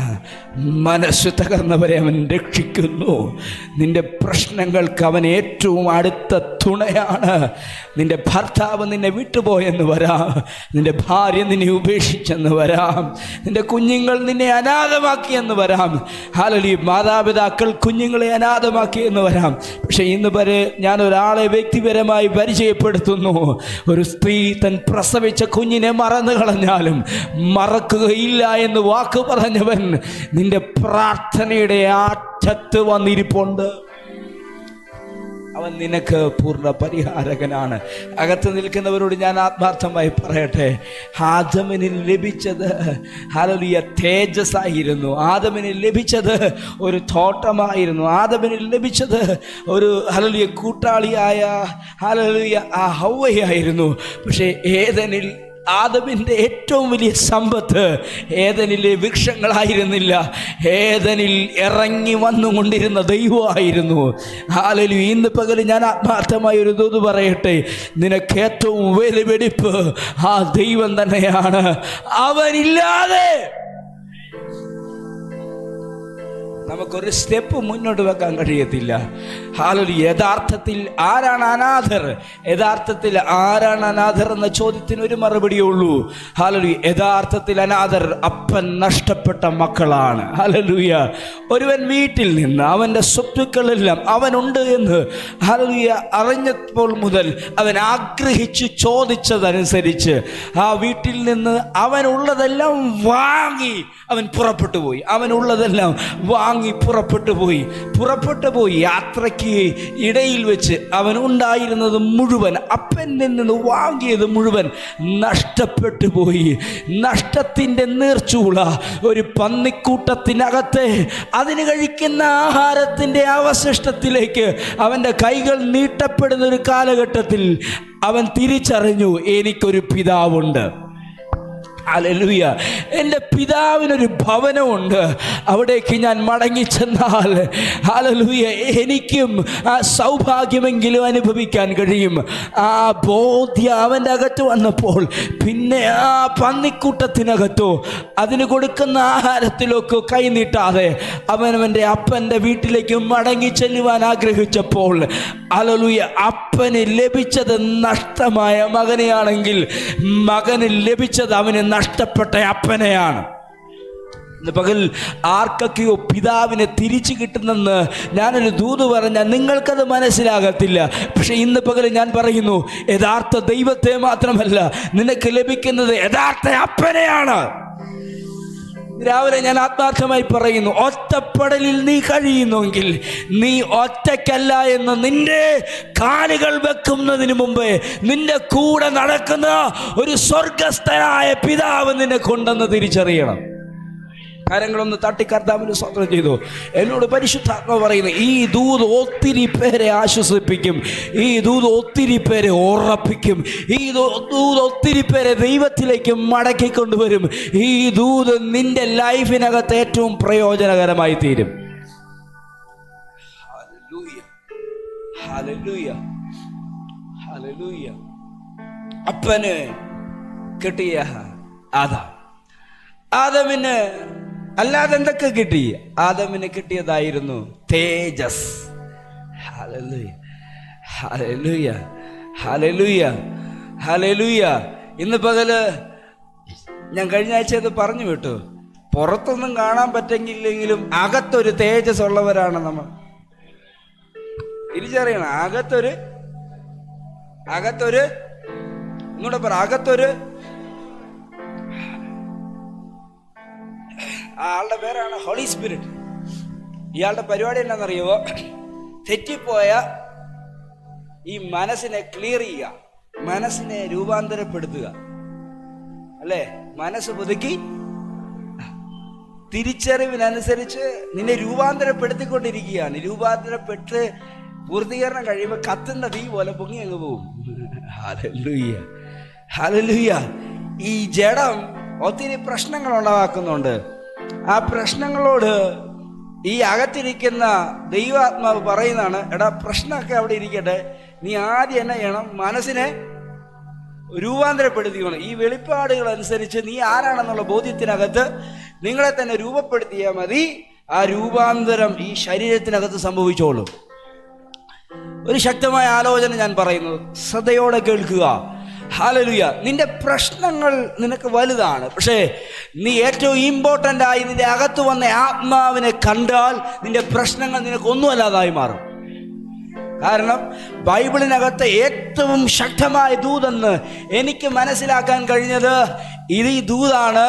S1: മനസ്സ് തകർന്നവരെ അവൻ രക്ഷിക്കുന്നു. നിന്റെ പ്രശ്നങ്ങൾക്ക് അവൻ ഏറ്റവും അടുത്ത തുണയാണ്. നിന്റെ ഭർത്താവ് നിന്നെ വിട്ടുപോയെന്ന് വരാം, നിന്റെ ഭാര്യ നിന്നെ ഉപേക്ഷിച്ചെന്ന് വരാം, നിന്റെ കുഞ്ഞുങ്ങൾ നിന്നെ അനാഥമാക്കിയെന്ന് വരാം. ഹല്ലേലൂയ. മാതാപിതാക്കൾ കുഞ്ഞുങ്ങളെ അനാഥമാക്കിയെന്ന് വരാം. പക്ഷെ ഇന്ന് വരെ ഞാൻ ഒരാളെ വ്യക്തിപരമായി പരിചയപ്പെടുത്തുന്നു. ഒരു സ്ത്രീ തൻ പ്രസവിച്ച കുഞ്ഞിനെ മറന്നു കളഞ്ഞാലും മറക്കുകയില്ല എന്ന് വാക്ക് പറഞ്ഞവൻ നിന്റെ പ്രാർത്ഥനയുടെ അറ്റത്ത് വന്നിരിപ്പുണ്ട്. അവൻ നിനക്ക് പൂർണ്ണ പരിഹാരകനാണ്. അകത്ത് നിൽക്കുന്നവരോട് ഞാൻ ആത്മാർത്ഥമായി പറയട്ടെ, ആദമിന് ലഭിച്ചത് ഹല്ലേലൂയ തേജസ്സായിരുന്നു. ആദമിന് ലഭിച്ചത് ഒരു തോട്ടമായിരുന്നു. ആദമിന് ലഭിച്ചത് ഒരു ഹല്ലേലൂയ കൂട്ടാളിയായ ഹല്ലേലൂയ ആ ഹവ്വയായിരുന്നു. പക്ഷേ ഏദനിൽ ആദമിൻ്റെ ഏറ്റവും വലിയ സമ്പത്ത് ഏദനിലെ വൃക്ഷങ്ങളായിരുന്നില്ല, ഏദനിൽ ഇറങ്ങി വന്നുകൊണ്ടിരുന്ന ദൈവമായിരുന്നു. ഹല്ലേലൂയ. ഇന്ന് പകൽ ഞാൻ ആത്മാർത്ഥമായി ഒരു ദൂത് പറയട്ടെ, നിനക്ക് ഏറ്റവും വലിയ വെടിപ്പ് ആ ദൈവം തന്നെയാണ്. അവനില്ലാതെ
S3: നമുക്കൊരു സ്റ്റെപ്പ് മുന്നോട്ട് വെക്കാൻ കഴിയത്തില്ല. ഹല്ലേലൂയ. യഥാർത്ഥത്തിൽ ആരാണ് അനാഥർ? യഥാർത്ഥത്തിൽ ആരാണ് അനാഥർ എന്ന ചോദ്യത്തിന് ഒരു മറുപടിയേ ഉള്ളൂ. ഹല്ലേലൂയ. യഥാർത്ഥത്തിൽ അനാഥർ അപ്പൻ നഷ്ടപ്പെട്ട മക്കളാണ്. ഹല്ലേലൂയ. ഒരുവൻ വീട്ടിൽ നിന്ന് അവൻ്റെ സ്വത്തുക്കളെല്ലാം അവനുണ്ട് എന്ന് ഹല്ലേലൂയ അറിഞ്ഞപ്പോൾ മുതൽ അവൻ ആഗ്രഹിച്ച് ചോദിച്ചതനുസരിച്ച് ആ വീട്ടിൽ നിന്ന് അവനുള്ളതെല്ലാം വാങ്ങി അവൻ പുറപ്പെട്ടു പോയി. അവനുള്ളതെല്ലാം വാങ്ങി പുറപ്പെട്ടു പോയി. യാത്രയ്ക്ക് ഇടയിൽ വെച്ച് അവൻ ഉണ്ടായിരുന്നത് മുഴുവൻ, അപ്പനിൽ നിന്ന് വാങ്ങിയത് മുഴുവൻ നഷ്ടപ്പെട്ടു പോയി. നഷ്ടത്തിൻ്റെ നീർച്ചൂള ഒരു പന്നിക്കൂട്ടത്തിനകത്തെ അതിന് കഴിക്കുന്ന ആഹാരത്തിൻ്റെ അവശിഷ്ടത്തിലേക്ക് അവൻ്റെ കൈകൾ നീട്ടപ്പെടുന്ന ഒരു കാലഘട്ടത്തിൽ അവൻ തിരിച്ചറിഞ്ഞു, എനിക്കൊരു പിതാവുണ്ട്. ഹല്ലേലൂയ. എൻ്റെ പിതാവിനൊരു ഭവനമുണ്ട്. അവിടേക്ക് ഞാൻ മടങ്ങിച്ചെന്നാൽ ഹല്ലേലൂയ എനിക്കും ആ സൗഭാഗ്യമെങ്കിലും അനുഭവിക്കാൻ കഴിയും. ആ ബോധ്യം അവൻ്റെ അകത്ത് വന്നപ്പോൾ പിന്നെ ആ പന്നിക്കൂട്ടത്തിനകത്തോ അതിന് കൊടുക്കുന്ന ആഹാരത്തിലൊക്കെ കൈനീട്ടാതെ അവനവൻ്റെ അപ്പൻ്റെ വീട്ടിലേക്ക് മടങ്ങി ചെല്ലുവാൻ ആഗ്രഹിച്ചപ്പോൾ ഹല്ലേലൂയ അപ്പന് ലഭിച്ചത് നഷ്ടമായ മകനെയാണെങ്കിൽ മകന് ലഭിച്ചത് അവന് നഷ്ടപ്പെട്ട അപ്പനെയാണ്. ഇന്ന് പകൽ ആർക്കൊക്കെയോ പിതാവിനെ തിരിച്ചു കിട്ടുന്നെന്ന് ഞാനൊരു ദൂത് പറഞ്ഞാൽ നിങ്ങൾക്കത് മനസ്സിലാകത്തില്ല. പക്ഷെ ഇന്ന് പകൽ ഞാൻ പറയുന്നു, യഥാർത്ഥ ദൈവത്തെ മാത്രമല്ല നിനക്ക് ലഭിക്കുന്നത് യഥാർത്ഥ അപ്പനെയാണ്. രാവിലെ ഞാൻ ആത്മാർത്ഥമായി പറയുന്നു, ഒറ്റപ്പെടലിൽ നീ കഴിയുന്നെങ്കിൽ നീ ഒറ്റയ്ക്കല്ല എന്ന് നിന്റെ കാലുകൾ വെക്കുന്നതിന് മുമ്പേ നിന്റെ കൂടെ നടക്കുന്ന ഒരു സ്വർഗസ്ഥനായ പിതാവ് നിന്നെ കൊണ്ടെന്ന് തിരിച്ചറിയണം. കാര്യങ്ങളൊന്ന് തട്ടി കർത്താവിന് സ്വന്തം ചെയ്തു. എന്നോട് പരിശുദ്ധാത്മാവ് പറയുന്നു, ഈ ദൂത് ഒത്തിരി പേരെ ആശ്വസിപ്പിക്കും, ഈ ദൂത് ഒത്തിരി പേരെ ഉറപ്പിക്കും, ഈ ദൂത് ഒത്തിരി പേരെ ദൈവത്തിലേക്ക് മടക്കിക്കൊണ്ടുവരും. ഈ ദൂത് നിന്റെ ലൈഫിനകത്ത് ഏറ്റവും പ്രയോജനകരമായി തീരും. ഹല്ലേലൂയ, ഹല്ലേലൂയ, ഹല്ലേലൂയ. അപ്പന് കിട്ടിയ ആദമിന് അല്ലാതെ എന്തൊക്കെ കിട്ടി? ആദമിന് കിട്ടിയതായിരുന്നു തേജസ്. ഹല്ലേലൂയ, ഹല്ലേലൂയ, ഹല്ലേലൂയ, ഹല്ലേലൂയ. ഇന്ന് പകല് ഞാൻ കഴിഞ്ഞ ആഴ്ച ഇത് പറഞ്ഞു വിട്ടു, പുറത്തൊന്നും കാണാൻ പറ്റെങ്കിലെങ്കിലും അകത്തൊരു തേജസ് ഉള്ളവരാണ് നമ്മൾ. തിരിച്ചറിയണം, അകത്തൊരു ഇങ്ങോട്ട് പറ, അകത്തൊരു ആളുടെ പേരാണ് ഹോളി സ്പിരിറ്റ്. ഇയാളുടെ പരിപാടി എന്താണെന്നറിയുമോ? തെറ്റിപ്പോയ ഈ മനസ്സിനെ ക്ലിയർ ചെയ്യുക, മനസ്സിനെ രൂപാന്തരപ്പെടുത്തുക, അല്ലേ? മനസ്സ് പുതുക്കി തിരിച്ചറിവിനനുസരിച്ച് നിന്നെ രൂപാന്തരപ്പെടുത്തിക്കൊണ്ടിരിക്കുകയാണ്. രൂപാന്തരപ്പെട്ട് പൂർത്തീകരണം കഴിയുമ്പോൾ കത്തുന്ന തീ പോലെ പൊങ്ങി അങ്ങ് പോകും. Hallelujah, hallelujah. ഈ ജഡം ഒത്തിരി പ്രശ്നങ്ങൾ ഉണ്ടാക്കുന്നുണ്ട്. ആ പ്രശ്നങ്ങളോട് ഈ അകത്തിരിക്കുന്ന ദൈവാത്മാവ് പറയുന്നതാണ്, എടാ പ്രശ്നമൊക്കെ അവിടെ ഇരിക്കട്ടെ, നീ ആദ്യം എന്നാ ചെയ്യണം? മനസ്സിനെ രൂപാന്തരപ്പെടുത്തിക്കണം. ഈ വെളിപ്പാടുകൾ അനുസരിച്ച് നീ ആരാണെന്നുള്ള ബോധ്യത്തിനകത്ത് നിങ്ങളെ തന്നെ രൂപപ്പെടുത്തിയാൽ മതി. ആ രൂപാന്തരം ഈ ശരീരത്തിനകത്ത് സംഭവിച്ചോളും. ഒരു ശക്തമായ ആലോചന ഞാൻ പറയുന്നു, ശ്രദ്ധയോടെ കേൾക്കുക. ഹല്ലേലൂയ. നിന്റെ പ്രശ്നങ്ങൾ നിനക്ക് വലുതാണ്, പക്ഷേ നീ ഏറ്റവും ഇമ്പോർട്ടൻ്റ് ആയി നിന്റെ അകത്ത് വന്ന ആത്മാവിനെ കണ്ടാൽ നിന്റെ പ്രശ്നങ്ങൾ നിനക്കൊന്നുമല്ലാതായി മാറും. കാരണം ബൈബിളിനകത്ത് ഏറ്റവും ശക്തമായ ദൂതെന്ന് എനിക്ക് മനസ്സിലാക്കാൻ കഴിഞ്ഞത് ഇത് ഈ ദൂതാണ്,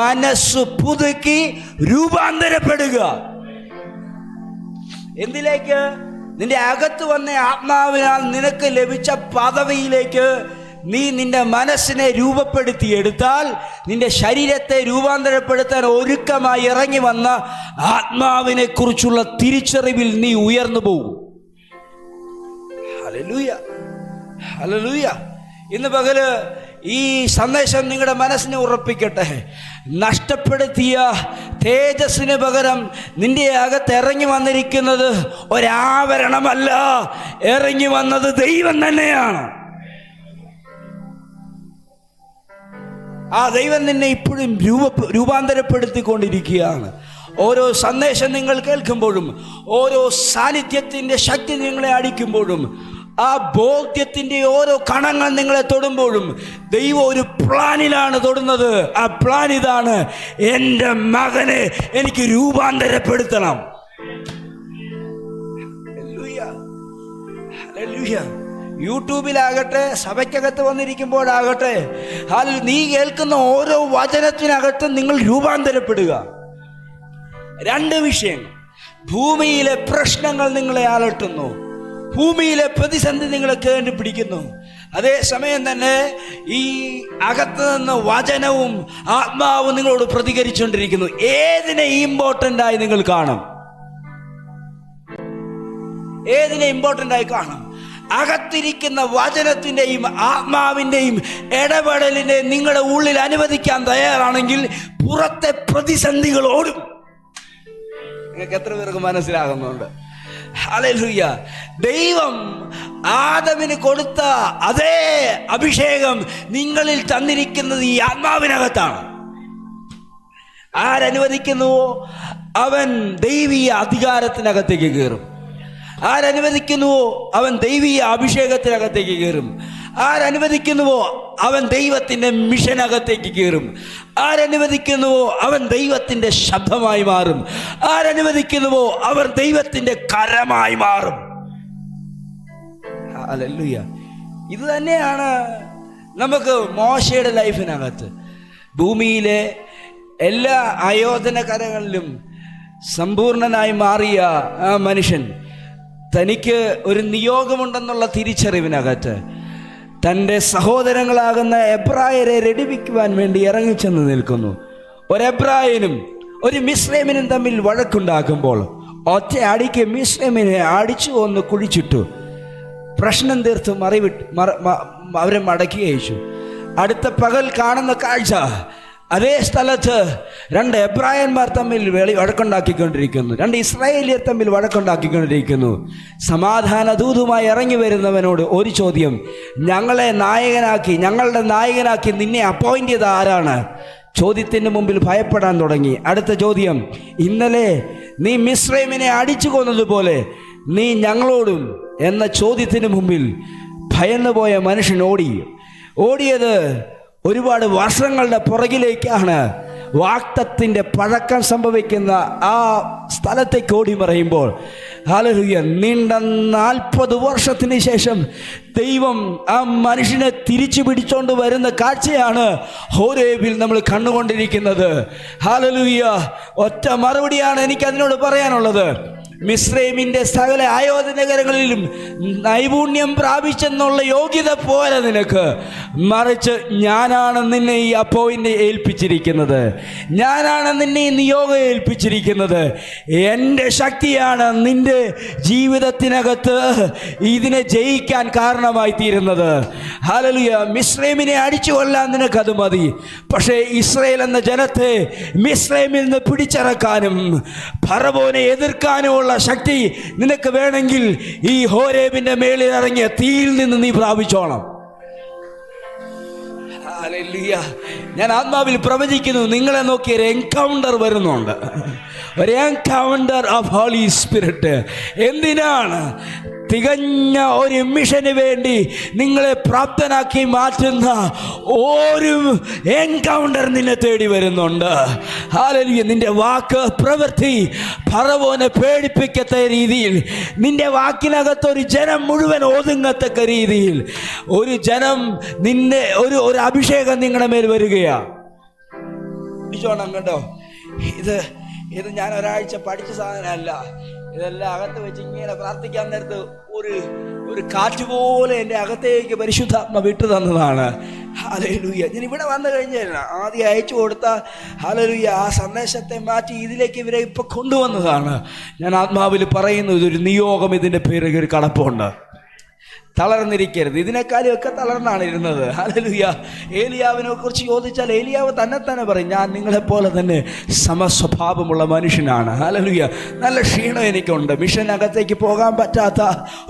S3: മനസ്സ് പുതുക്കി രൂപാന്തരപ്പെടുക. എന്തിലേക്ക്? നിന്റെ അകത്ത് വന്ന ആത്മാവിനാൽ നിനക്ക് ലഭിച്ച പദവിയിലേക്ക് നീ നിന്റെ മനസ്സിനെ രൂപപ്പെടുത്തിയെടുത്താൽ നിന്റെ ശരീരത്തെ രൂപാന്തരപ്പെടുത്താൻ ഒരുക്കമായി ഇറങ്ങി വന്ന ആത്മാവിനെ കുറിച്ചുള്ള തിരിച്ചറിവിൽ നീ ഉയർന്നു പോകും. ഹല്ലേലൂയ, ഹല്ലേലൂയ. ഇന്ന് പകല് ഈ സന്ദേശം നിങ്ങളുടെ മനസ്സിനെ ഉറപ്പിക്കട്ടെ. നഷ്ടപ്പെടുത്തിയ തേജസ്സിന് പകരം നിന്റെ അകത്ത് ഇറങ്ങി വന്നിരിക്കുന്നത് ഒരാവരണമല്ല, ഇറങ്ങി വന്നത് ദൈവം തന്നെയാണ്. ആ ദൈവം നിന്നെ ഇപ്പോഴും രൂപാന്തരപ്പെടുത്തിക്കൊണ്ടിരിക്കുകയാണ്. ഓരോ സന്ദേശം നിങ്ങൾ കേൾക്കുമ്പോഴും, ഓരോ സാന്നിധ്യത്തിൻ്റെ ശക്തി നിങ്ങളെ അടിക്കുമ്പോഴും, ആ ബോധ്യത്തിൻ്റെ ഓരോ കണങ്ങൾ നിങ്ങളെ തൊടുമ്പോഴും ദൈവം ഒരു പ്ലാനിലാണ് തൊടുന്നത്. ആ പ്ലാൻ ഇതാണ്: എൻ്റെ മകനെ എനിക്ക് രൂപാന്തരപ്പെടുത്തണം. യൂട്യൂബിലാകട്ടെ, സഭയ്ക്കകത്ത് വന്നിരിക്കുമ്പോഴാകട്ടെ, നീ കേൾക്കുന്ന ഓരോ വചനത്തിനകത്തും നിങ്ങൾ രൂപാന്തരപ്പെടുക. രണ്ട് വിഷയങ്ങൾ: ഭൂമിയിലെ പ്രശ്നങ്ങൾ നിങ്ങളെ അലട്ടുന്നു, ഭൂമിയിലെ പ്രതിസന്ധി നിങ്ങളെ കണ്ടുപിടിക്കുന്നു. അതേസമയം തന്നെ ഈ അകത്ത് നിന്ന് വചനവും ആത്മാവും നിങ്ങളോട് പ്രതികരിച്ചുകൊണ്ടിരിക്കുന്നു. ഏതിനെ ഇമ്പോർട്ടൻ്റ് ആയി നിങ്ങൾ കാണും? ഏതിനെ ഇമ്പോർട്ടൻ്റ് ആയി കാണും? അകത്തിരിക്കുന്ന വചനത്തിൻ്റെയും ആത്മാവിൻ്റെയും ഇടപെടലിനെ നിങ്ങളുടെ ഉള്ളിൽ അനുവദിക്കാൻ തയ്യാറാണെങ്കിൽ പുറത്തെ പ്രതിസന്ധികൾ ഓടും. നിങ്ങൾക്ക് എത്ര പേർക്ക് മനസ്സിലാകുന്നുണ്ട്? ഹല്ലേലൂയ. ദൈവം ആദമിന് കൊടുത്ത അതേ അഭിഷേകം നിങ്ങളിൽ തന്നിരിക്കുന്നത് ഈ ആത്മാവിനകത്താണ്. ആരനുവദിക്കുന്നുവോ അവൻ ദൈവീയ അധികാരത്തിനകത്തേക്ക് കയറും. ആരനുവദിക്കുന്നുവോ അവൻ ദൈവീയ അഭിഷേകത്തിനകത്തേക്ക് കയറും. ആരനുവദിക്കുന്നുവോ അവൻ ദൈവത്തിൻ്റെ മിഷനകത്തേക്ക് കയറും. ആരനുവദിക്കുന്നുവോ അവൻ ദൈവത്തിൻ്റെ ശബ്ദമായി മാറും. ആരനുവദിക്കുന്നുവോ അവർ ദൈവത്തിൻ്റെ കരമായി മാറും. ഹല്ലേലൂയ. ഇത് തന്നെയാണ് നമുക്ക് മോശയുടെ ലൈഫിനകത്ത്. ഭൂമിയിലെ എല്ലാ ആയോധന കലകളിലും സമ്പൂർണനായി മാറിയ ആ മനുഷ്യൻ തനിക്ക് ഒരു നിയോഗമുണ്ടെന്നുള്ള തിരിച്ചറിവിനകത്ത് തൻ്റെ സഹോദരങ്ങളാകുന്ന എബ്രായരെ രടിപ്പിക്കുവാൻ വേണ്ടി ഇറങ്ങിച്ചെന്ന് നിൽക്കുന്നു. ഒരു എബ്രായനും ഒരു മിസ്രൈമിനും തമ്മിൽ വഴക്കുണ്ടാക്കുമ്പോൾ ഒറ്റ അടിക്ക് മിസ്രൈമിനെ അടിച്ചു ഒന്ന് കുഴിച്ചിട്ടു. പ്രശ്നം തീർത്ത് അവരെ മടക്കി അയച്ചു. അടുത്ത പകൽ കാണുന്ന കാഴ്ച, അതേ സ്ഥലത്ത് രണ്ട് എബ്രായന്മാർ തമ്മിൽ വഴക്കുണ്ടാക്കിക്കൊണ്ടിരിക്കുന്നു. രണ്ട് ഇസ്രായേലിയർ തമ്മിൽ വഴക്കുണ്ടാക്കിക്കൊണ്ടിരിക്കുന്നു. സമാധാന ദൂതുമായി ഇറങ്ങി വരുന്നവനോട് ഒരു ചോദ്യം: ഞങ്ങളുടെ നായകനാക്കി നിന്നെ അപ്പോയിന്റ് ചെയ്ത ആരാണ്? ചോദ്യത്തിന് മുമ്പിൽ ഭയപ്പെടാൻ തുടങ്ങി. അടുത്ത ചോദ്യം: ഇന്നലെ നീ മിസ്രൈമിനെ അടിച്ചു കൊന്നതുപോലെ നീ ഞങ്ങളോടും എന്ന ചോദ്യത്തിന് മുമ്പിൽ ഭയന്നുപോയ മനുഷ്യൻ ഓടിയത് ഒരുപാട് വർഷങ്ങളുടെ പുറകിലേക്കാണ്. വാക്തത്തിൻ്റെ പഴക്കം സംഭവിക്കുന്ന ആ സ്ഥലത്തേക്ക് ഓടി മറയുമ്പോൾ, ഹല്ലേലൂയ, നീണ്ട 40 വർഷത്തിന് ശേഷം ദൈവം ആ മനുഷ്യനെ തിരിച്ചു പിടിച്ചോണ്ട് വരുന്ന കാഴ്ചയാണ് ഹോരേബിൽ നമ്മൾ കണ്ടുകൊണ്ടിരിക്കുന്നത്. ഹല്ലേലൂയ. ഒറ്റ മറുപടിയാണ് എനിക്ക് അതിനോട് പറയാനുള്ളത്: മിസ്രൈമിൻ്റെ സകല ആയോധനകരങ്ങളിലും നൈപുണ്യം പ്രാപിച്ചെന്നുള്ള യോഗ്യത പോലെ നിനക്ക്, മറിച്ച് ഞാനാണ് നിന്നെ ഈ അപ്പോയിന്റ് ഏൽപ്പിച്ചിരിക്കുന്നത്, ഞാനാണ് നിന്നെ ഈ നിയോഗം ഏൽപ്പിച്ചിരിക്കുന്നത്. എൻ്റെ ശക്തിയാണ് നിന്റെ ജീവിതത്തിനകത്ത് ഇതിനെ ജയിക്കാൻ കാരണമായി തീരുന്നത്. ഹല്ലേലൂയ. മിസ്രൈമിനെ അടിച്ചു കൊല്ലാൻ നിനക്കത് മതി, പക്ഷേ ഇസ്രായേൽ എന്ന ജനത്തെ മിസ്രൈമിൽ നിന്ന് പിടിച്ചിറക്കാനും ഫറവോനെ എതിർക്കാനുമുള്ള ശക്തി നിനക്ക് വേണമെങ്കിൽ ഈ ഹോരേബിന്റെ മേളിൽ ഇറങ്ങിയ തീയിൽ നിന്ന് നീ പ്രാപിച്ചോണം. ഹല്ലേലൂയ. ഞാൻ ആത്മാവിൽ പ്രവചിക്കുന്നു, നിങ്ങളെ നോക്കി ഒരു എൻകൗണ്ടർ വരുന്നുണ്ട്, ഒരു എൻകൗണ്ടർ ഓഫ് ഹോളി സ്പിരിറ്റ്. എന്തിനാണ്? തികഞ്ഞ ഒരു മിഷന് വേണ്ടി നിങ്ങളെ പ്രാപ്തനാക്കി മാറ്റുന്ന ഒരു എൻകൗണ്ടർ നിന്നെ തേടി വരുന്നുണ്ട്. ഹല്ലേലൂയ. നിന്റെ വാക്ക് പ്രവൃത്തി ഫറവോനെ പേടിപ്പിക്കത്ത രീതിയിൽ, നിന്റെ വാക്കിനകത്ത് ഒരു ജനം മുഴുവൻ ഒതുങ്ങത്തക്ക രീതിയിൽ ഒരു ജനം നിന്നെ ഒരു അഭിഷേകം നിങ്ങളുടെ മേൽ വരികയാണ്. പിടിച്ചോണം കേട്ടോ. ഇത് ഞാൻ ഒരാഴ്ച പഠിച്ച സാധനമല്ല. ഇതെല്ലാം അകത്ത് വെച്ച് ഇങ്ങനെ പ്രാർത്ഥിക്കാൻ നേരത്ത് ഒരു കാറ്റ് പോലെ എൻ്റെ അകത്തേക്ക് പരിശുദ്ധാത്മ വിട്ടു തന്നതാണ്. ഹല്ലേലൂയ. ഞാൻ ഇവിടെ വന്നു കഴിഞ്ഞാൽ ആദ്യം അയച്ചു കൊടുത്ത ഹല്ലേലൂയ ആ സന്ദേശത്തെ മാറ്റി ഇതിലേക്ക് ഇവരെ ഇപ്പം കൊണ്ടുവന്നതാണ്. ഞാൻ ആത്മാവിൽ പറയുന്നു, ഇതൊരു നിയോഗം, ഇതിൻ്റെ പേര് ഒരു കടപ്പുണ്ട്. തളർന്നിരിക്കരുത്. ഇതിനേക്കാളും ഒക്കെ തളർന്നാണ് ഇരുന്നത്. ഹല്ലേലൂയ. ഏലിയാവിനെ കുറിച്ച് ചോദിച്ചാൽ ഏലിയാവ് തന്നെ പറയും, ഞാൻ നിങ്ങളെപ്പോലെ തന്നെ സമസ്വഭാവമുള്ള മനുഷ്യനാണ്. ഹല്ലേലൂയ. നല്ല ക്ഷീണം എനിക്കുണ്ട്, മിഷനകത്തേക്ക് പോകാൻ പറ്റാത്ത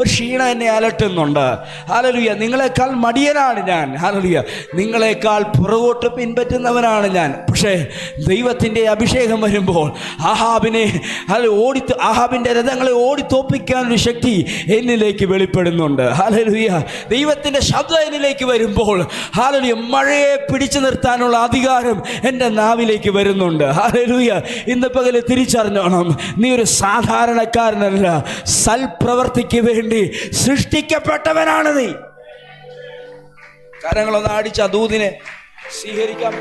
S3: ഒരു ക്ഷീണം എന്നെ അലട്ടുന്നുണ്ട്. ഹല്ലേലൂയ. നിങ്ങളെക്കാൾ മടിയനാണ് ഞാൻ. ഹല്ലേലൂയ. നിങ്ങളെക്കാൾ പുറകോട്ട് പിൻപറ്റുന്നവനാണ് ഞാൻ. പക്ഷേ ദൈവത്തിൻ്റെ അഭിഷേകം വരുമ്പോൾ ആഹാബിൻ്റെ രഥങ്ങളെ ഓടിത്തോപ്പിക്കാനൊരു ശക്തി എന്നിലേക്ക് വെളിപ്പെടുന്നുണ്ട്. ഹല്ലേലൂയ. ദൈവത്തിൻ്റെ ശബ്ദം എന്നിലേക്ക് വരുമ്പോൾ ഹല്ലേലൂയ മഴയെ പിടിച്ചു നിർത്താനുള്ള അധികാരം എൻ്റെ നാവിലേക്ക് വരുന്നുണ്ട്. ഹല്ലേലൂയ. ഇന്ന് പകല് തിരിച്ചറിഞ്ഞോണം, നീ ഒരു സാധാരണക്കാരനല്ല, സൽപ്രവർത്തിക്ക് വേണ്ടി സൃഷ്ടിക്കപ്പെട്ടവനാണ് നീ. കരങ്ങളൊന്ന് അടിച്ച ദൂതിനെ സ്വീകരിക്കാം.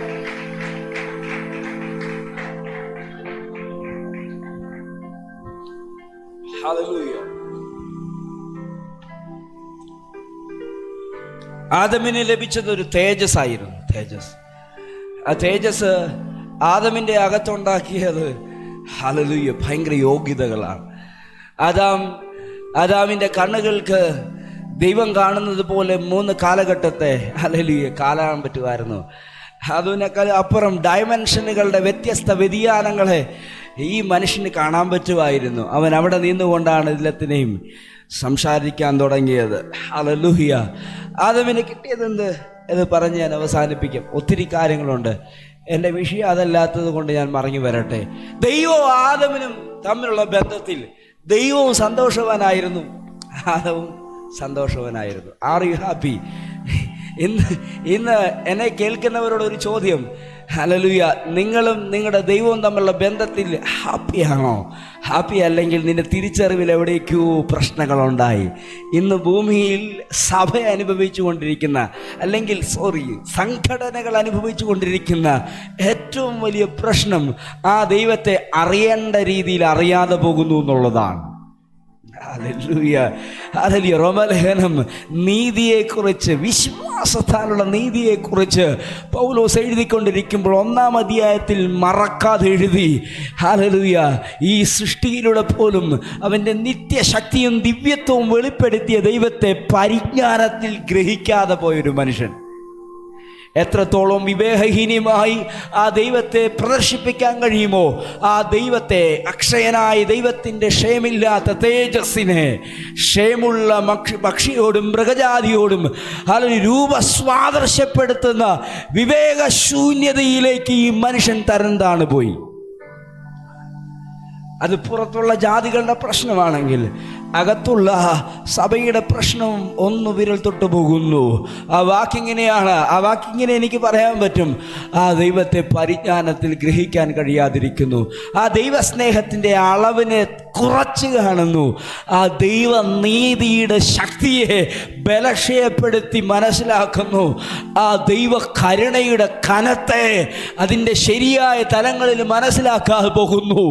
S3: ഹല്ലേലൂയ. ആദമിന് ലഭിച്ചത് ഒരു തേജസ് ആയിരുന്നു. ആ തേജസ് ആദമിൻ്റെ അകത്തുണ്ടാക്കിയത് ഹല്ലേലൂയ ഭയങ്കര യോഗ്യതകളാണ്. ആദാമിൻ്റെ കണ്ണുകൾക്ക് ദൈവം കാണുന്നത് പോലെ 3 കാലഘട്ടത്തെ ഹല്ലേലൂയ കാണാൻ പറ്റുമായിരുന്നു. അതിനേക്കാൾ അപ്പുറം ഡയമെൻഷനുകളുടെ വ്യത്യസ്ത വ്യതിയാനങ്ങളെ ഈ മനുഷ്യന് കാണാൻ പറ്റുമായിരുന്നു. അവൻ അവിടെ നിന്നുകൊണ്ടാണ് എല്ലാത്തിനെയും സംസാരിക്കാൻ തുടങ്ങിയത്. ഹല്ലേലൂയ. ആദമിന് കിട്ടിയതെന്ത് എന്ന് പറഞ്ഞ് ഞാൻ അവസാനിപ്പിക്കും. ഒത്തിരി കാര്യങ്ങളുണ്ട്, എൻ്റെ വിഷയം അതല്ലാത്തത് കൊണ്ട് ഞാൻ മറങ്ങി വരട്ടെ. ദൈവവും ആദമിനും തമ്മിലുള്ള ബന്ധത്തിൽ ദൈവവും സന്തോഷവാനായിരുന്നു, ആദവും സന്തോഷവാനായിരുന്നു. Are you happy? ഇന്ന് എന്നെ കേൾക്കുന്നവരോട് ഒരു ചോദ്യം. ഹല്ലേലൂയ. നിങ്ങളും നിങ്ങളുടെ ദൈവവും തമ്മിലുള്ള ബന്ധത്തിൽ ഹാപ്പിയാണോ? ഹാപ്പി അല്ലെങ്കിൽ നിന്റെ തിരിച്ചറിവിൽ എവിടേക്കോ പ്രശ്നങ്ങളുണ്ടായി. ഇന്ന് ഭൂമിയിൽ സഭ അനുഭവിച്ചു കൊണ്ടിരിക്കുന്ന അല്ലെങ്കിൽ സംഘടനകൾ അനുഭവിച്ചു കൊണ്ടിരിക്കുന്ന ഏറ്റവും വലിയ പ്രശ്നം ആ ദൈവത്തെ അറിയേണ്ട രീതിയിൽ അറിയാതെ പോകുന്നു എന്നുള്ളതാണ്. ഹല്ലേലൂയ. ഹല്ലേലൂയ. റോമലേഖനം നീതിയെക്കുറിച്ച്, വിശ്വാസത്താലുള്ള നീതിയെക്കുറിച്ച് പൗലോസ് എഴുതിക്കൊണ്ടിരിക്കുമ്പോൾ 1-ാം അധ്യായത്തിൽ മറക്കാതെ എഴുതി. ഹല്ലേലൂയ. ഈ സൃഷ്ടിയിലൂടെ പോലും അവൻ്റെ നിത്യശക്തിയും ദിവ്യത്വവും വെളിപ്പെടുത്തിയ ദൈവത്തെ പരിജ്ഞാനത്തിൽ ഗ്രഹിക്കാതെ പോയൊരു മനുഷ്യൻ എത്രത്തോളം വിവേകഹീനമായി ആ ദൈവത്തെ പ്രദർശിപ്പിക്കാൻ കഴിയുമോ, ആ ദൈവത്തെ, അക്ഷയനായ ദൈവത്തിൻ്റെ ക്ഷേമില്ലാത്ത തേജസ്സിനെ ക്ഷേമുള്ള പക്ഷിയോടും മൃഗജാതിയോടും അല്ലെങ്കിൽ രൂപസ്വാദർശ്യപ്പെടുത്തുന്ന വിവേകശൂന്യതയിലേക്ക് ഈ മനുഷ്യൻ തരം താണു പോയി. അത് പുറത്തുള്ള ജാതികളുടെ പ്രശ്നമാണെങ്കിൽ അകത്തുള്ള സഭയുടെ പ്രശ്നവും ഒന്ന് വിരൽ തൊട്ട് പോകുന്നു. ആ വാക്കിങ്ങനെയാണ്. ആ വാക്കിങ്ങനെ എനിക്ക് പറയാൻ പറ്റും. ആ ദൈവത്തെ പരിജ്ഞാനത്തിൽ ഗ്രഹിക്കാൻ കഴിയാതിരിക്കുന്നു. ആ ദൈവസ്നേഹത്തിൻ്റെ അളവിനെ കുറച്ച് കാണുന്നു. ആ ദൈവനീതിയുടെ ശക്തിയെ ബലക്ഷയപ്പെടുത്തി മനസ്സിലാക്കുന്നു. ആ ദൈവ കരുണയുടെ കനത്തെ അതിൻ്റെ ശരിയായ തലങ്ങളിൽ മനസ്സിലാക്കാതെ പോകുന്നു.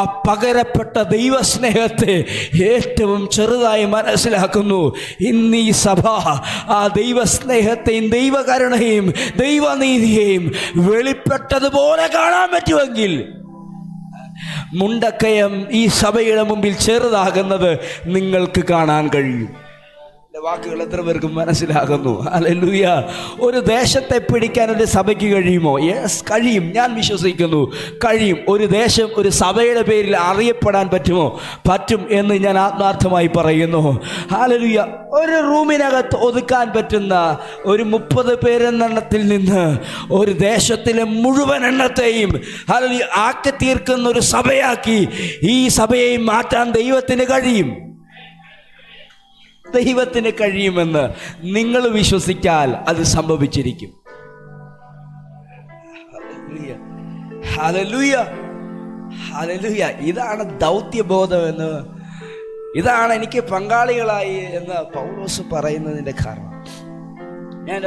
S3: ആ പകരപ്പെട്ട ദൈവസ്നേഹത്തെ ഏറ്റവും ചെറുതായി മനസ്സിലാക്കുന്നു. ഇന്ന് ഈ സഭ ആ ദൈവസ്നേഹത്തെയും ദൈവകരുണയും ദൈവനീതിയെയും വെളിപ്പെട്ടതുപോലെ കാണാൻ പറ്റുമെങ്കിൽ മുണ്ടക്കയം ഈ സഭയുടെ മുമ്പിൽ ചെറുതാകുന്നത് നിങ്ങൾക്ക് കാണാൻ കഴിയും. വാക്കുകൾ എത്ര പേർക്ക് മനസ്സിലാകുന്നു? ഹല്ലേലൂയ. ഒരു ദേശത്തെ പിടിക്കാൻ ഒരു സഭയ്ക്ക് കഴിയുമോ? യെസ്, കഴിയും. ഞാൻ വിശ്വസിക്കുന്നു കഴിയും. ഒരു ദേശം ഒരു സഭയുടെ പേരിൽ അറിയപ്പെടാൻ പറ്റുമോ? പറ്റും എന്ന് ഞാൻ ആത്മാർത്ഥമായി പറയുന്നു. ഹല്ലേലൂയ. ഒരു റൂമിനകത്ത് ഒതുക്കാൻ പറ്റുന്ന ഒരു 30 പേരെണ്ണത്തിൽ നിന്ന് ഒരു ദേശത്തിലെ മുഴുവൻ എണ്ണത്തെയും ഹല്ലേലൂയ ആക്കി തീർക്കുന്ന ഒരു സഭയാക്കി ഈ സഭയെ മാറ്റാൻ ദൈവത്തിന് കഴിയും. ദൈവത്തിന് കഴിയുമെന്ന് നിങ്ങൾ വിശ്വസിച്ചാൽ അത് സംഭവിച്ചിരിക്കും. ഹല്ലേലൂയ. ഹല്ലേലൂയ. ഇതാണ് ദൗത്യബോധം എന്ന്, ഇതാണ് എനിക്ക് പങ്കാളികളായി എന്ന് പൗലോസ് പറയുന്നതിൻ്റെ കാരണം. ഞാൻ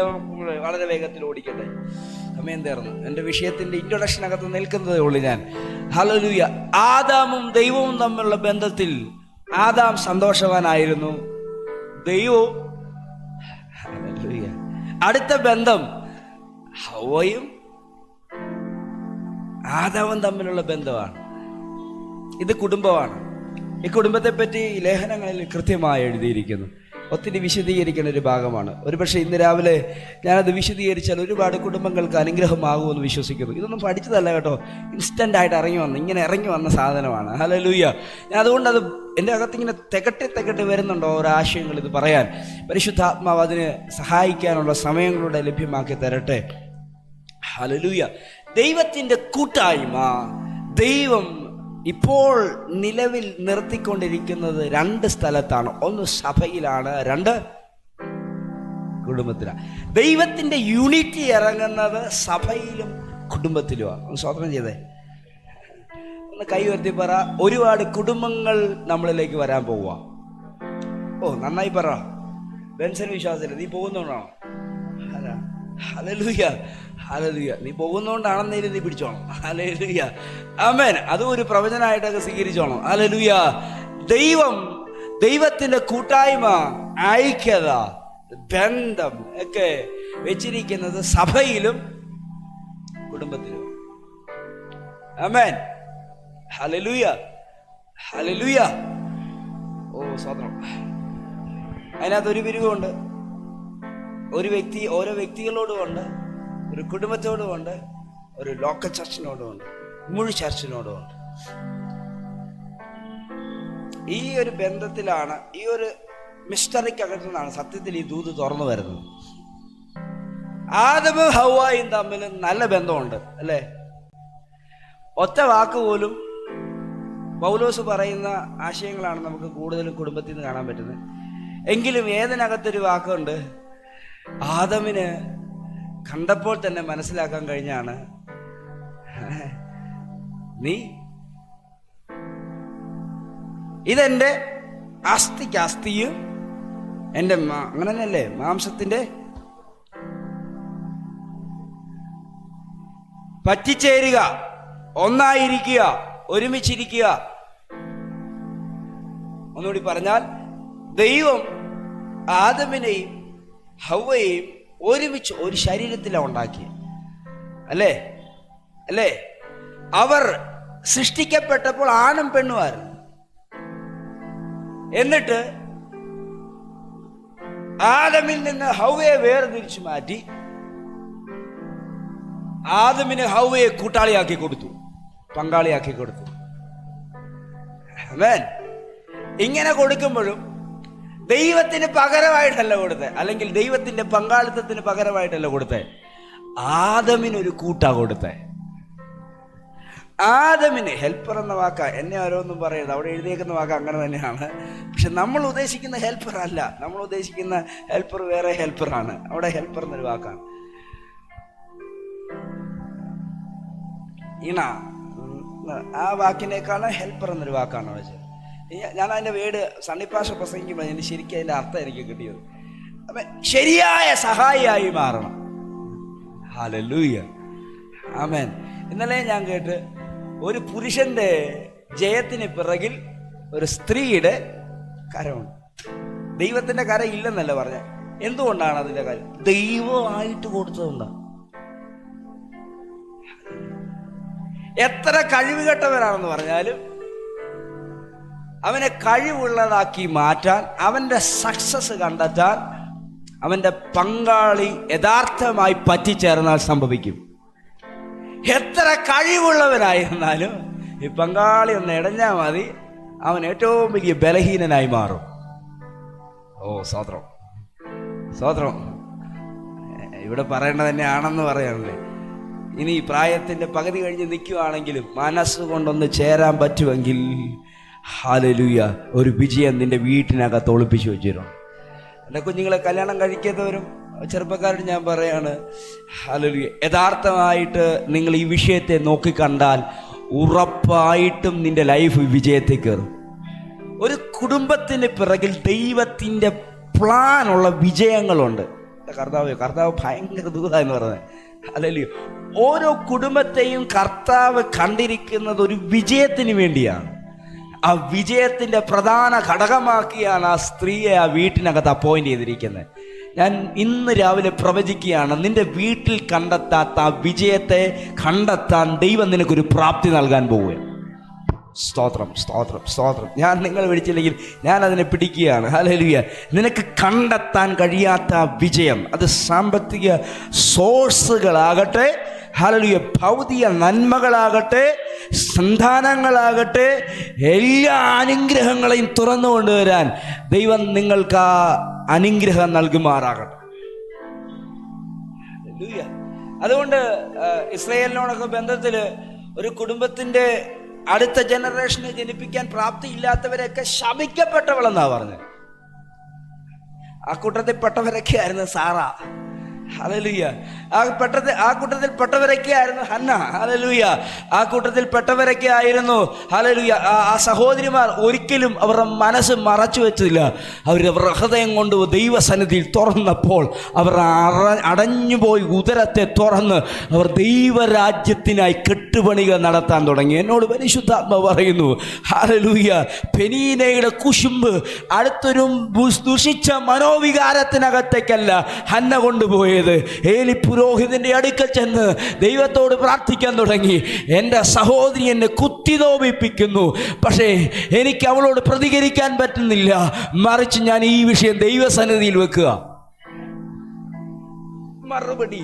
S3: വളരെ വേഗത്തിൽ ഓടിക്കട്ടെ, സമയം തീർന്നു. എൻ്റെ വിഷയത്തിൻ്റെ ഇൻട്രൊഡക്ഷനകത്ത് നിൽക്കുന്നതേ ഉള്ളൂ ഞാൻ. ഹല്ലേലൂയ. ആദാമും ദൈവവും തമ്മിലുള്ള ബന്ധത്തിൽ ആദാം സന്തോഷവാനായിരുന്നു, ദൈവവും. അടുത്ത ബന്ധം ഹവ്വയും ആദാമും തമ്മിലുള്ള ബന്ധമാണ്. ഇത് കുടുംബമാണ്. ഈ കുടുംബത്തെ പറ്റി ലേഖനങ്ങളിൽ കൃത്യമായി എഴുതിയിരിക്കുന്നു. ഒത്തിരി വിശദീകരിക്കുന്ന ഒരു ഭാഗമാണ്. ഒരുപക്ഷെ ഇന്ന് രാവിലെ ഞാനത് വിശദീകരിച്ചാൽ ഒരുപാട് കുടുംബങ്ങൾക്ക് അനുഗ്രഹമാകുമെന്ന് വിശ്വസിക്കുന്നു. ഇതൊന്നും പഠിച്ചതല്ല കേട്ടോ, ഇൻസ്റ്റൻ്റായിട്ട് ഇങ്ങനെ ഇറങ്ങി വന്ന സാധനമാണ്. ഹല്ലേലൂയ. ഞാൻ അതുകൊണ്ട് അത് എൻ്റെ അകത്തിങ്ങനെ തികട്ടി വരുന്നുണ്ടോ ഓരോ ആശയങ്ങൾ ഇത് പറയാൻ. പരിശുദ്ധാത്മാവ് അതിന് സഹായിക്കാനുള്ള സമയങ്ങളുടെ ലഭ്യമാക്കി തരട്ടെ. ഹല്ലേലൂയ. ദൈവത്തിൻ്റെ കൂട്ടായ്മ ദൈവം ഇപ്പോൾ നിലവിൽ നിർത്തിക്കൊണ്ടിരിക്കുന്നത് 2 സ്ഥലത്താണ്. ഒന്ന് സഭയിലാണ്, 2 കുടുംബത്തിലാണ്. ദൈവത്തിൻ്റെ യൂണിറ്റി ഇറങ്ങുന്നത് സഭയിലും കുടുംബത്തിലുമാണ്. ഒന്ന് സ്വതന്ത്രം ചെയ്തേ, ഒന്ന് കൈ ഉയർത്തി പറ. ഒരുപാട് കുടുംബങ്ങൾ നമ്മളിലേക്ക് വരാൻ പോവുക. ഓ നന്നായി പറ. ബെൻസൻ വിശ്വാസത്തില്ല, നീ പോകുന്നോണ്ടാണോ? Hallelujah, hallelujah. നീ പോകുന്നോണ്ടാണെന്നേലും നീ പിടിച്ചോണം. ഹല്ലേലൂയ, ആമേൻ. അതും ഒരു പ്രവചനമായിട്ടൊക്കെ സ്വീകരിച്ചോണം. ഹല്ലേലൂയ. ദൈവത്തിന്റെ കൂട്ടായ്മ, ഐക്യത, ബന്ധം ഒക്കെ വെച്ചിരിക്കുന്നത് സഭയിലും കുടുംബത്തിലും. ആമേൻ. Hallelujah, hallelujah. ഓ സ്വതന്ത്രം. അതിനകത്തൊരു പിരിവുണ്ട്. ഓരോ വ്യക്തികളോടുമുണ്ട്, ഒരു കുടുംബത്തോടുമുണ്ട്, ഒരു ലോക്കൽ ചർച്ചിനോടുമുണ്ട്, മുഴു ചർച്ചിനോടുമുണ്ട്. ഈ ഒരു ബന്ധത്തിലാണ്, ഈ ഒരു മിസ്റ്ററിക്കകത്തു നിന്നാണ് സത്യത്തിൽ ഈ ദൂത് തുറന്നു വരുന്നത്. ആദമും ഹവ്വായും തമ്മിൽ നല്ല ബന്ധമുണ്ട് അല്ലേ? ഒറ്റ വാക്ക് പോലും പൗലോസ് പറയുന്ന ആശയങ്ങളാണ് നമുക്ക് കൂടുതലും കുടുംബത്തിൽ നിന്ന് കാണാൻ പറ്റുന്നത്. എങ്കിലും ഏതിനകത്തൊരു വാക്കുണ്ട്, ആദമിന് കണ്ടപ്പോൾ തന്നെ മനസ്സിലാക്കാൻ കഴിഞ്ഞാണ്, നീ ഇതെന്റെ അസ്ഥിക്ക് അസ്ഥിയും എൻ്റെ അങ്ങനെ തന്നെയല്ലേ മാംസത്തിന്റെ പറ്റിച്ചേരുക, ഒന്നായിരിക്കുക, ഒരുമിച്ചിരിക്കുക. ഒന്നുകൂടി പറഞ്ഞാൽ, ദൈവം ആദമിനെയും ഹവ്വയെയും ഒരുമിച്ച് ഒരു ശരീരത്തിലാണ് ഉണ്ടാക്കിയത് അല്ലേ? അവർ സൃഷ്ടിക്കപ്പെട്ടപ്പോൾ ആണും പെണ്ണുമായിരുന്നു. എന്നിട്ട് ആദമിൽ നിന്ന് ഹവ്വയെ വേർതിരിച്ചു മാറ്റി ആദമിന് ഹവ്വയെ കൂട്ടാളിയാക്കി കൊടുത്തു, പങ്കാളിയാക്കി കൊടുത്തു. ആമേൻ. ഇങ്ങനെ കൊടുക്കുമ്പോഴും ദൈവത്തിന് പകരമായിട്ടല്ല കൊടുത്തത്, അല്ലെങ്കിൽ ദൈവത്തിന്റെ പങ്കാളിത്തത്തിന് പകരമായിട്ടല്ല കൊടുത്തത്. ആദമിനൊരു കൂട്ടാ കൊടുത്തേ. ആദമിന് ഹെൽപ്പർ എന്ന വാക്ക, എന്നെ ഓരോന്നും പറയരുത്, അവിടെ എഴുതിയേക്കുന്ന വാക്ക് അങ്ങനെ തന്നെയാണ്. പക്ഷെ നമ്മൾ ഉദ്ദേശിക്കുന്ന ഹെൽപ്പർ അല്ല. നമ്മൾ ഉദ്ദേശിക്കുന്ന ഹെൽപ്പർ വേറെ ഹെൽപ്പറാണ്. അവിടെ ഹെൽപ്പർ എന്നൊരു വാക്കാണ്. ഇണ, ആ വാക്കിനേക്കാളും ഹെൽപ്പർ എന്നൊരു വാക്കാണ് വെച്ചത്. ഞാൻ അതിൻ്റെ വേട് സണ്ണിപ്പാശ പ്രസംഗിക്കുമ്പോൾ എനിക്ക് ശരിക്കും അതിൻ്റെ അർത്ഥം എനിക്ക് കിട്ടിയത്. അപ്പം ശരിയായ സഹായിയായി മാറണം. ഹല്ലേലൂയ, ആമേൻ. ഇന്നലെ ഞാൻ കേട്ട്, ഒരു പുരുഷന്റെ ജയത്തിന് പിറകിൽ ഒരു സ്ത്രീയുടെ കരമുണ്ട്. ദൈവത്തിന്റെ കര ഇല്ലെന്നല്ല പറഞ്ഞ. എന്തുകൊണ്ടാണ് അതിന്റെ കാര്യം? ദൈവമായിട്ട് കൊടുത്തതുകൊണ്ടാണ്. എത്ര കഴിവുകെട്ടവരാണെന്ന് പറഞ്ഞാലും അവനെ കഴിവുള്ളതാക്കി മാറ്റാൻ, അവന്റെ സക്സസ് കണ്ടെത്താൻ അവന്റെ പങ്കാളി യഥാർത്ഥമായി പറ്റിച്ചേർന്നാൽ സംഭവിക്കും. എത്ര കഴിവുള്ളവനായിരുന്നാലും ഈ പങ്കാളി ഒന്ന് ഇടഞ്ഞാൽ മതി, അവൻ ഏറ്റവും വലിയ ബലഹീനനായി മാറും. ഓ സ്വത്രം, സ്വത്രം. ഇവിടെ പറയേണ്ടത് തന്നെയാണെന്ന് പറയാനല്ലേ. ഇനി ഈ പ്രായത്തിന്റെ പകുതി കഴിഞ്ഞ് നിൽക്കുകയാണെങ്കിലും മനസ്സുകൊണ്ടൊന്ന് ചേരാൻ പറ്റുമെങ്കിൽ, ഹല്ലേലൂയ, ഒരു വിജയം നിന്റെ വീട്ടിനകത്ത് ഒളിപ്പിച്ചു വെച്ചിരുന്നു. എൻ്റെ കുഞ്ഞുങ്ങളെ കല്യാണം കഴിക്കാത്തവരും ചെറുപ്പക്കാരോട് ഞാൻ പറയാണ്, ഹല്ലേലൂയ, യഥാർത്ഥമായിട്ട് നിങ്ങൾ ഈ വിഷയത്തെ നോക്കിക്കണ്ടാൽ ഉറപ്പായിട്ടും നിന്റെ ലൈഫ് വിജയത്തിൽ കയറും. ഒരു കുടുംബത്തിന് പിറകിൽ ദൈവത്തിൻ്റെ പ്ലാനുള്ള വിജയങ്ങളുണ്ട്. കർത്താവ് ഭയങ്കര ദൂത എന്ന് പറയുന്നത്. ഹല്ലേലൂയ. ഓരോ കുടുംബത്തെയും കർത്താവ് കണ്ടിരിക്കുന്നത് ഒരു വിജയത്തിന് വേണ്ടിയാണ്. ആ വിജയത്തിന്റെ പ്രധാന ഘടകമാക്കിയാണ് ആ സ്ത്രീയെ ആ വീട്ടിനകത്ത് അപ്പോയിന്റ് ചെയ്തിരിക്കുന്നത്. ഞാൻ ഇന്ന് രാവിലെ പ്രവചിക്കുകയാണ്, നിന്റെ വീട്ടിൽ കണ്ടെത്താത്ത ആ വിജയത്തെ കണ്ടെത്താൻ ദൈവം നിനക്കൊരു പ്രാപ്തി നൽകാൻ പോവുകയാണ്. സ്തോത്രം, സ്തോത്രം, സ്തോത്രം. ഞാൻ നിങ്ങൾ വിളിച്ചില്ലെങ്കിൽ ഞാൻ അതിനെ പിടിക്കുകയാണ്. ഹല്ലേലൂയ. നിനക്ക് കണ്ടെത്താൻ കഴിയാത്ത വിജയം, അത് സാമ്പത്തിക സോഴ്സുകളാകട്ടെ, ഹല്ലേലൂയ, ഭൗതിക നന്മകളാകട്ടെ, സന്താനങ്ങളാകട്ടെ, എല്ലാ അനുഗ്രഹങ്ങളെയും തുറന്നു കൊണ്ടുവരാൻ ദൈവം നിങ്ങൾക്ക് ആ അനുഗ്രഹം നൽകുമാറാകട്ടെ. ഹല്ലേലൂയ. അതുകൊണ്ട് ഇസ്രായേലിനോടൊക്കെ ബന്ധത്തിൽ ഒരു കുടുംബത്തിൻ്റെ അടുത്ത ജനറേഷനെ ജനിപ്പിക്കാൻ പ്രാപ്തിയില്ലാത്തവരെയൊക്കെ ശപിക്കപ്പെട്ടവളെന്നാ പറഞ്ഞത്. ആ കൂട്ടത്തിൽ പെട്ടവരൊക്കെ ആയിരുന്നു സാറ. ഹല്ലേലൂയ. ആ കൂട്ടത്തിൽ പെട്ടവരൊക്കെ ആയിരുന്നു ഹന്ന. ഹല്ലേലൂയ. ആ കൂട്ടത്തിൽ പെട്ടവരൊക്കെ ആയിരുന്നു, ഹല്ലേലൂയ, ആ സഹോദരിമാർ. ഒരിക്കലും അവരുടെ മനസ്സ് മറച്ചു വെച്ചില്ല. അവരുടെ ഹൃദയം കൊണ്ട് ദൈവസന്നിധിയിൽ തുറന്നപ്പോൾ അവർ അടഞ്ഞുപോയി ഉദരത്തെ തുറന്ന് അവർ ദൈവരാജ്യത്തിനായി കെട്ടുപണികൾ നടത്താൻ തുടങ്ങി. എന്നോട് പരിശുദ്ധാത്മ പറയുന്നു, ഹല്ലേലൂയ, പെനീനയുടെ കുശുമ്പ് അടുത്തൊരു ദുഷിച്ച മനോവികാരത്തിനകത്തേക്കല്ല ഹന്ന കൊണ്ടുപോയത്. ഏലി പുരോഹിതന്റെ അടുക്കൽ ചെന്ന് ദൈവത്തോട് പ്രാർത്ഥിക്കാൻ തുടങ്ങി. എൻ്റെ സഹോദരി എന്നെ കുത്തിനോവിപ്പിക്കുന്നു, പക്ഷേ എനിക്ക് അവളോട് പ്രതികരിക്കാൻ പറ്റുന്നില്ല. മറിച്ച് ഞാൻ ഈ വിഷയം ദൈവസന്നിധിയിൽ വെക്കുക. മറുപടി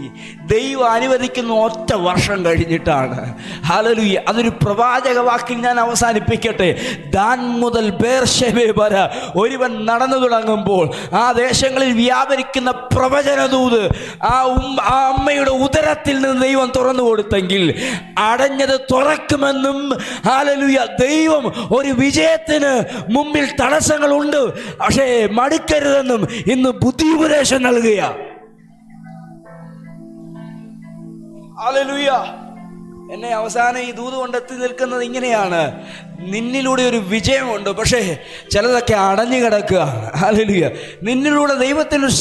S3: ദൈവം അനുവദിക്കുന്ന ഒറ്റ വർഷം കഴിഞ്ഞിട്ടാണ്. ഹല്ലേലൂയ. അതൊരു പ്രവാചക വാക്കിൽ ഞാൻ അവസാനിപ്പിക്കട്ടെ. ദാൻ മുതൽ ബേർശേബ വരെ ഒരുവൻ നടന്നു തുടങ്ങുമ്പോൾ ആ ദേശങ്ങളിൽ വ്യാപരിക്കുന്ന പ്രവചനദൂത് ആ അമ്മയുടെ ഉദരത്തിൽ നിന്ന് ദൈവം തുറന്നു കൊടുത്തെങ്കിൽ അടഞ്ഞത് തുറക്കുമെന്നും, ഹല്ലേലൂയ, ദൈവം ഒരു വിജയത്തിന് മുമ്പിൽ തടസ്സങ്ങളുണ്ട്, പക്ഷേ മടുക്കരുതെന്നും ഇന്ന് ബുദ്ധിയുപദേശം നൽകുക. ഹല്ലേലൂയ. എന്നെ അവസാനം ഈ ദൂത് കൊണ്ടെത്തി നിൽക്കുന്നത് ഇങ്ങനെയാണ്: നിന്നിലൂടെ ഒരു വിജയമുണ്ട്, പക്ഷേ ചിലതൊക്കെ അടഞ്ഞു കിടക്കുകയാണ്. ഹല്ലേലൂയ. നിന്നിലൂടെ ദൈവത്തിനൊരു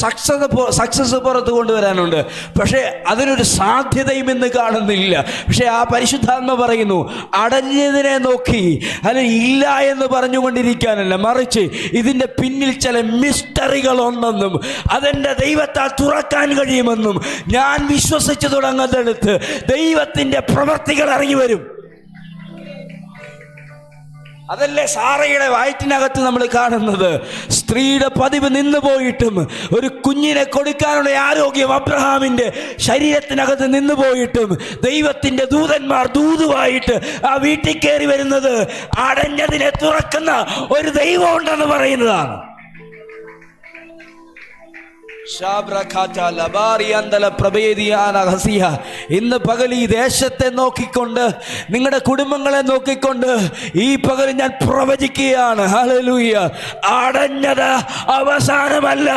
S3: സക്സസ് പുറത്ത് കൊണ്ടുവരാനുണ്ട്, പക്ഷേ അതിനൊരു സാധ്യതയും ഇന്ന് കാണുന്നില്ല. പക്ഷേ ആ പരിശുദ്ധാത്മ പറയുന്നു, അടഞ്ഞതിനെ നോക്കി അല്ലെങ്കിൽ ഇല്ല എന്ന് പറഞ്ഞുകൊണ്ടിരിക്കാനല്ല, മറിച്ച് ഇതിൻ്റെ പിന്നിൽ ചില മിസ്റ്ററികളുണ്ടെന്നും അതെൻ്റെ ദൈവത്താൽ തുറക്കാൻ കഴിയുമെന്നും ഞാൻ വിശ്വസിച്ചു തുടങ്ങുന്നിടത്ത് ദൈവത്തിൻ്റെ പ്രവൃത്തികൾ ഇറങ്ങി വരും. അതല്ലേ സാറയുടെ വയറ്റിനകത്ത് നമ്മൾ കാണുന്നത്. സ്ത്രീയുടെ പതിവ് നിന്നു പോയിട്ടും ഒരു കുഞ്ഞിനെ കൊടുക്കാനുള്ള ആരോഗ്യം അബ്രഹാമിന്റെ ശരീരത്തിനകത്ത് നിന്നു പോയിട്ടും ദൈവത്തിന്റെ ദൂതന്മാർ ദൂതുവായിട്ട് ആ വീട്ടിൽ കയറി വരുന്നത് അടഞ്ഞതിനെ തുറക്കുന്ന ഒരു ദൈവം ഉണ്ടെന്ന് പറയുന്നതാണ്. ഇന്ന് പകൽ ഈ ദേശത്തെ നോക്കിക്കൊണ്ട്, നിങ്ങളുടെ കുടുംബങ്ങളെ നോക്കിക്കൊണ്ട് ഈ പകൽ ഞാൻ പ്രവചിക്കുകയാണ്. ഹല്ലേലൂയ. അടഞ്ഞത് അവസാനമല്ല,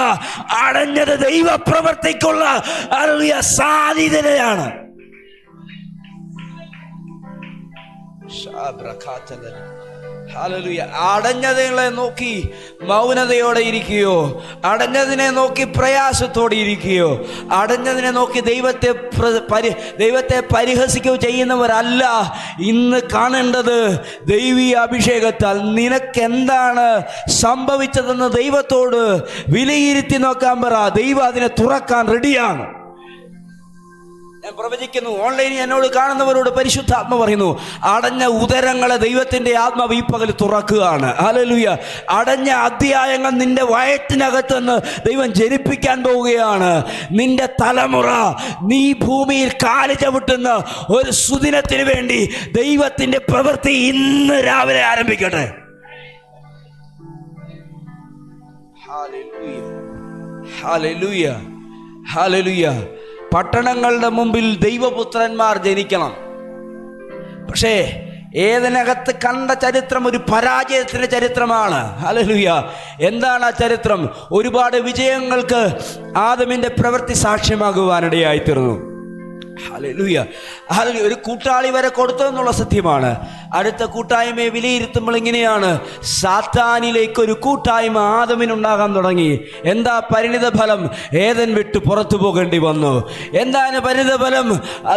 S3: അടഞ്ഞത് ദൈവപ്രവർത്തിക്കുള്ള സാധ്യതയാണ്. ഹല്ലേലൂയ. അടഞ്ഞതിനെ നോക്കി മൗനതയോടെ ഇരിക്കുകയോ, അടഞ്ഞതിനെ നോക്കി പ്രയാസത്തോടെ ഇരിക്കുകയോ, അടഞ്ഞതിനെ നോക്കി ദൈവത്തെ പരിഹസിക്കുകയോ ചെയ്യുന്നവരല്ല ഇന്ന് കാണേണ്ടത്. ദൈവീയ അഭിഷേകത്താൽ നിനക്ക് എന്താണ് സംഭവിച്ചതെന്ന് ദൈവത്തോട് വിലയിരുത്തി നോക്കാൻ പറ. ദൈവം അതിനെ തുറക്കാൻ റെഡിയാണ്. ഞാൻ പ്രവചിക്കുന്നു, ഓൺലൈനിൽ എന്നോട് കാണുന്നവരോട് പരിശുദ്ധാത്മ പറയുന്നു, അടഞ്ഞ ഉദരങ്ങളെ ദൈവത്തിന്റെ ആത്മാവ് ഈ പകൽ തുറക്കുകയാണ്. ഹല്ലേലൂയ. അടഞ്ഞ അധ്യായങ്ങൾ നിന്റെ വയറ്റിനകത്ത് നിന്ന് ദൈവം ജനിപ്പിക്കാൻ പോവുകയാണ്. നിന്റെ തലമുറ, നീ ഭൂമിയിൽ കാല് ചവിട്ടുന്ന ഒരു സുദിനത്തിന് വേണ്ടി ദൈവത്തിന്റെ പ്രവൃത്തി ഇന്ന് രാവിലെ ആരംഭിക്കട്ടെ. ഹല്ലേലൂയ. ഹല്ലേലൂയ. ഹല്ലേലൂയ. പട്ടണങ്ങളുടെ മുമ്പിൽ ദൈവപുത്രന്മാർ ജനിക്കണം. പക്ഷേ ഏതിനകത്ത് കണ്ട ചരിത്രം ഒരു പരാജയത്തിൻ്റെ ചരിത്രമാണ്. ഹല്ലേലൂയ. എന്താണ് ആ ചരിത്രം? ഒരുപാട് വിജയങ്ങൾക്ക് ആദമിൻ്റെ പ്രവൃത്തി സാക്ഷ്യമാകുവാനിടയായിത്തീർന്നു. ഹല്ലേലൂയ. ഹല്ലേലൂയ. ഒരു കൂട്ടാളി വരെ കൊടുത്തെന്നുള്ള സത്യമാണ്. അടുത്ത കൂട്ടായ്മയെ വിലയിരുത്തുമ്പോൾ ഇങ്ങനെയാണ്: സാത്താനിലേക്ക് ഒരു കൂട്ടായ്മ ആദമിനുണ്ടാകാൻ തുടങ്ങി. എന്താ പരിണിത ഫലം? ഏദൻ വിട്ട് പുറത്തു പോകേണ്ടി വന്നു. എന്താണ് പരിണിത ഫലം?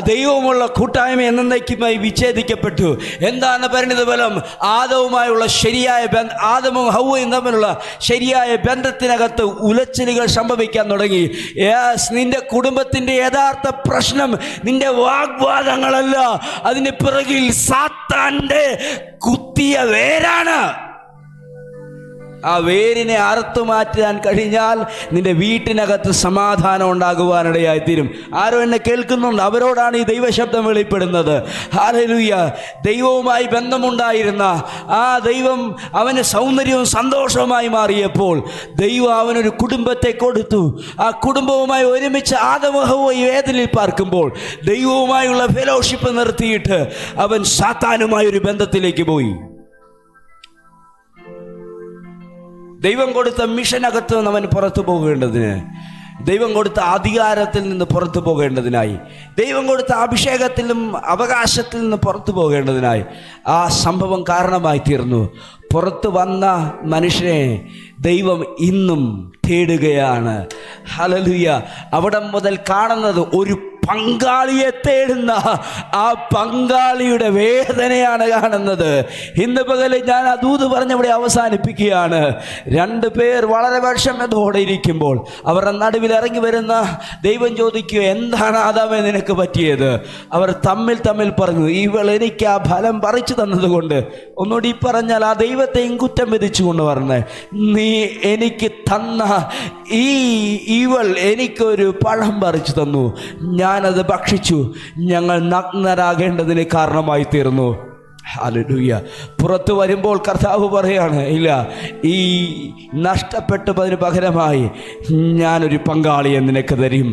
S3: ദൈവമുള്ള കൂട്ടായ്മ എന്നേക്കുമായി വിച്ഛേദിക്കപ്പെട്ടു. എന്താണ് പരിണിത ഫലം? ആദവുമായുള്ള ശരിയായ ആദമും ഹവ്വയും തമ്മിലുള്ള ശരിയായ ബന്ധത്തിനകത്ത് ഉലച്ചിലുകൾ സംഭവിക്കാൻ തുടങ്ങി. നിന്റെ കുടുംബത്തിന്റെ യഥാർത്ഥ പ്രശ്നം നിന്റെ വാഗ്വാദങ്ങളല്ല, അതിന് പിറകിൽ സാത്താന്റെ കുത്തിയ വേരാണ്. ആ വേരിനെ അറുത്തു മാറ്റാൻ കഴിഞ്ഞാൽ നിന്റെ വീട്ടിനകത്ത് സമാധാനം ഉണ്ടാകുവാനിടയായി തീരും. ആരോ എന്നെ കേൾക്കുന്നുണ്ട്, അവരോടാണ് ഈ ദൈവശബ്ദം വെളിപ്പെടുന്നത്. ഹല്ലേലൂയ. ദൈവവുമായി ബന്ധമുണ്ടായിരുന്ന ആ ദൈവം അവന് സൗന്ദര്യവും സന്തോഷവുമായി മാറിയപ്പോൾ ദൈവം അവനൊരു കുടുംബത്തെ കൊടുത്തു. ആ കുടുംബവുമായി ഒരുമിച്ച് ആദമും ഹവ്വയും ഏദനിൽ പാർക്കുമ്പോൾ ദൈവവുമായുള്ള ഫെലോഷിപ്പ് നിർത്തിയിട്ട് അവൻ സാത്താനുമായ ഒരു ബന്ധത്തിലേക്ക് പോയി. ദൈവം കൊടുത്ത മിഷനകത്ത് നിന്ന് അവൻ പുറത്തു പോകേണ്ടതിന്, ദൈവം കൊടുത്ത അധികാരത്തിൽ നിന്ന് പുറത്തു പോകേണ്ടതിനായി, ദൈവം കൊടുത്ത അഭിഷേകത്തിലും അവകാശത്തിൽ നിന്ന് പുറത്തു പോകേണ്ടതിനായി ആ സംഭവം കാരണമായി തീർന്നു. പുറത്തു വന്ന മനുഷ്യനെ ദൈവം ഇന്നും തേടുകയാണ്. ഹല്ലേലൂയ. അവിടം മുതൽ കാണുന്നത് ഒരു പങ്കാളിയെ തേടുന്ന ആ പങ്കാളിയുടെ വേദനയാണ് കാണുന്നത്. ഇന്ന് പകൽ ഞാൻ ആ ദൂത് പറഞ്ഞവിടെ അവസാനിപ്പിക്കുകയാണ്. 2 പേർ വളരെ വിഷമത്തോടെ ഇരിക്കുമ്പോൾ അവരുടെ നടുവിൽ ഇറങ്ങി വരുന്ന ദൈവം ചോദിക്കുക, എന്താണ് ആദാമേ നിനക്ക് പറ്റിയത്? അവർ തമ്മിൽ പറഞ്ഞു, ഇവൾ എനിക്ക് ആ ഫലം പറിച്ചു തന്നതുകൊണ്ട്. ഒന്നുകൂടി പറഞ്ഞാൽ ആ ദൈവത്തെയും കുറ്റം വിധിച്ചുകൊണ്ട് പറഞ്ഞേ, നീ എനിക്ക് തന്ന ഇവൾ എനിക്കൊരു പഴം പറിച്ചു തന്നു, ഞാനത് ഭക്ഷിച്ചു, ഞങ്ങൾ നഗ്നരാകേണ്ടതിന് കാരണമായി തീർന്നു. ഹല്ലേലൂയ. പുറത്തു വരുമ്പോൾ കർത്താവ് പറയാണ്, ഇല്ല, ഈ നഷ്ടപ്പെട്ടതിന് പകരമായി ഞാനൊരു പങ്കാളിയെ നിനക്ക് തരും.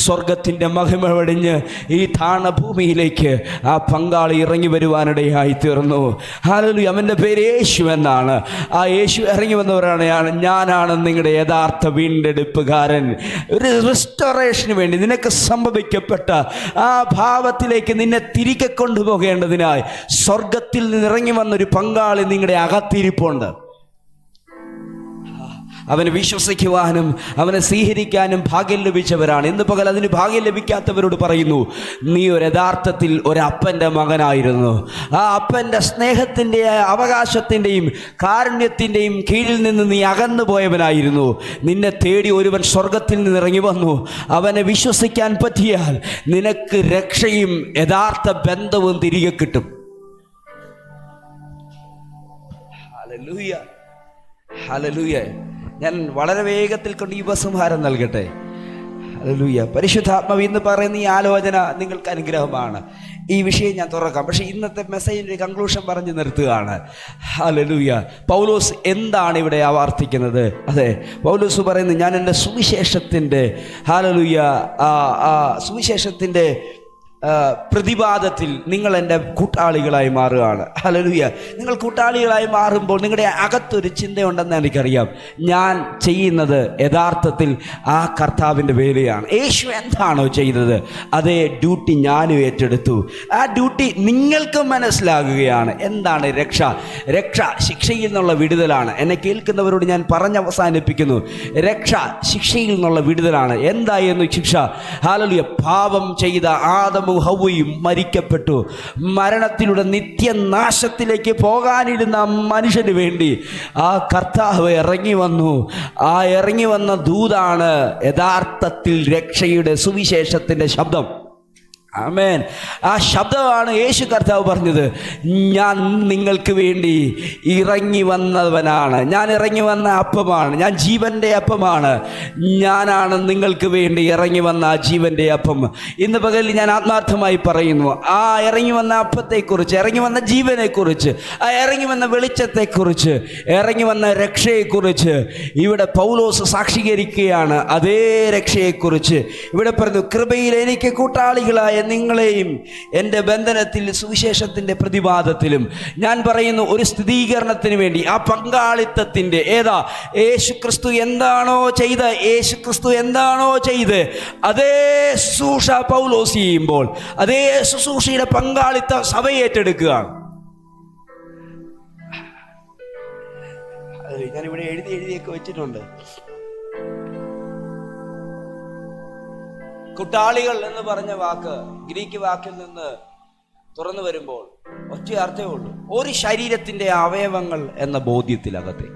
S3: സ്വർഗത്തിൻ്റെ മഹിമ വെടിഞ്ഞ് ഈ താണഭൂമിയിലേക്ക് ആ പങ്കാളി ഇറങ്ങി വരുവാനിടയായി തീർന്നു. ഹല്ലേലൂയ. അവൻ്റെ പേര് യേശു എന്നാണ്. ആ യേശു ഇറങ്ങി വന്നവരാണ്, ഞാനാണ് നിങ്ങളുടെ യഥാർത്ഥ വീണ്ടെടുപ്പുകാരൻ. ഒരു റിസ്റ്റോറേഷന് വേണ്ടി നിനക്ക് സംഭവിക്കപ്പെട്ട ആ ഭാവത്തിലേക്ക് നിന്നെ തിരികെ കൊണ്ടുപോകേണ്ടതിനായി സ്വർഗത്തിൽ നിന്ന് ഇറങ്ങി വന്നൊരു പങ്കാളി നിങ്ങളുടെ അകത്തിരിപ്പുണ്ട്. അവനെ വിശ്വസിക്കുവാനും അവനെ സ്വീകരിക്കാനും ഭാഗ്യം ലഭിച്ചവരാണ്. ഇന്ന് പകൽ അതിന് ഭാഗ്യം ലഭിക്കാത്തവരോട് പറയുന്നു, നീ ഒരു യഥാർത്ഥത്തിൽ ഒരപ്പൻ്റെ മകനായിരുന്നു. ആ അപ്പൻ്റെ സ്നേഹത്തിൻ്റെ അവകാശത്തിൻ്റെയും കാരുണ്യത്തിൻ്റെയും കീഴിൽ നിന്ന് നീ അകന്നു പോയവനായിരുന്നു. നിന്നെ തേടി ഒരുവൻ സ്വർഗത്തിൽ നിന്ന് ഇറങ്ങി വന്നു. അവനെ വിശ്വസിക്കാൻ പറ്റിയാൽ നിനക്ക് രക്ഷയും യഥാർത്ഥ ബന്ധവും തിരികെ കിട്ടും. ഹല്ലേലൂയ. ഹല്ലേലൂയ. ഞാൻ വളരെ വേഗത്തിൽ കൊണ്ട് ഈ ഉപസംഹാരം നൽകട്ടെ. ഹല്ലേലൂയ. പരിശുദ്ധാത്മാവ് ഇന്ന് പറയുന്ന ഈ ആലോചന നിങ്ങൾക്ക് അനുഗ്രഹമാണ്. ഈ വിഷയം ഞാൻ തുറക്കാം, പക്ഷേ ഇന്നത്തെ മെസ്സേജിൻ്റെ കൺക്ലൂഷൻ പറഞ്ഞു നിർത്തുകയാണ്. ഹല്ലേലൂയ. പൗലോസ് എന്താണ് ഇവിടെ ആവർത്തിക്കുന്നത്? അതെ, പൗലോസ് പറയുന്നത്, ഞാൻ എൻ്റെ സുവിശേഷത്തിൻ്റെ ഹല്ലേലൂയ സുവിശേഷത്തിൻ്റെ പ്രതിവാദത്തിൽ നിങ്ങൾ എൻ്റെ കൂട്ടാളികളായി മാറുകയാണ്. ഹല്ലേലൂയ. നിങ്ങൾ കൂട്ടാളികളായി മാറുമ്പോൾ നിങ്ങളുടെ അകത്തൊരു ചിന്തയുണ്ടെന്ന് എനിക്കറിയാം. ഞാൻ ചെയ്യുന്നത് യഥാർത്ഥത്തിൽ ആ കർത്താവിൻ്റെ വേലയാണ്. യേശു എന്താണോ ചെയ്തത് അതേ ഡ്യൂട്ടി ഞാനും ഏറ്റെടുത്തു. ആ ഡ്യൂട്ടി നിങ്ങൾക്ക് മനസ്സിലാകുകയാണ്. എന്താണ് രക്ഷ? രക്ഷ ശിക്ഷയിൽ നിന്നുള്ള വിടുതലാണ്. എന്നെ കേൾക്കുന്നവരോട് ഞാൻ അവസാനിപ്പിക്കുന്നു. രക്ഷ ശിക്ഷയിൽ നിന്നുള്ള വിടുതലാണ്. എന്തായിരുന്നു ശിക്ഷ? ഹല്ലേലൂയ. പാപം ചെയ്ത ആദമും ഹവ്വയും മരിക്കപ്പെട്ടു. മരണത്തിലൂടെ നിത്യനാശത്തിലേക്ക് പോകാനിരുന്ന മനുഷ്യന് വേണ്ടി ആ കർത്താവ് ഇറങ്ങി വന്നു. ആ ഇറങ്ങി വന്ന ദൂതാണ് യഥാർത്ഥത്തിൽ രക്ഷയുടെ സുവിശേഷത്തിൻ്റെ ശബ്ദം. ആമേൻ. ആ ശബ്ദമാണ് യേശു കർത്താവ് പറഞ്ഞത്, ഞാൻ നിങ്ങൾക്ക് വേണ്ടി ഇറങ്ങി വന്നവനാണ്, ഞാൻ ഇറങ്ങി വന്ന അപ്പമാണ്, ഞാൻ ജീവൻ്റെ അപ്പമാണ്, ഞാനാണ് നിങ്ങൾക്ക് വേണ്ടി ഇറങ്ങി വന്ന ആ ജീവൻ്റെ അപ്പം. ഇന്ന് പകലിൽ ഞാൻ ആത്മാർത്ഥമായി പറയുന്നു, ആ ഇറങ്ങി വന്ന അപ്പത്തെക്കുറിച്ച്, ഇറങ്ങി വന്ന ജീവനെക്കുറിച്ച്, ആ ഇറങ്ങി വന്ന വെളിച്ചത്തെക്കുറിച്ച്, ഇറങ്ങി വന്ന രക്ഷയെക്കുറിച്ച് ഇവിടെ പൗലോസ് സാക്ഷീകരിക്കുകയാണ്. അതേ രക്ഷയെക്കുറിച്ച് ഇവിടെ പറഞ്ഞു, കൃപയിൽ എനിക്ക് കൂട്ടാളികളായ നിങ്ങളെയും എൻ്റെ ബന്ധനത്തിൽ സുവിശേഷത്തിൻ്റെ പ്രതിവാദത്തിലും. ഞാൻ പറയുന്നു, ഒരു സ്ഥിരീകരണത്തിന് വേണ്ടി, ആ പങ്കാളിത്തത്തിൻ്റെ യേശുക്രിസ്തു എന്താണോ ചെയ്ത് അതേ ശുശ്രൂഷ പൗലോസ് ചെയ്യുമ്പോൾ അതേ ശുശ്രൂഷയുടെ പങ്കാളിത്ത സഭ ഏറ്റെടുക്കുകയാണ്. ഞാനിവിടെ എഴുതിയൊക്കെ വെച്ചിട്ടുണ്ട്. കൂട്ടാളികൾ എന്ന് പറഞ്ഞ വാക്ക് ഗ്രീക്ക് വാക്കിൽ നിന്ന് തുറന്നു വരുമ്പോൾ ഒറ്റ അർത്ഥമേ ഉള്ളൂ, ഒരു ശരീരത്തിന്റെ അവയവങ്ങൾ എന്ന ബോധ്യത്തിലകത്തെ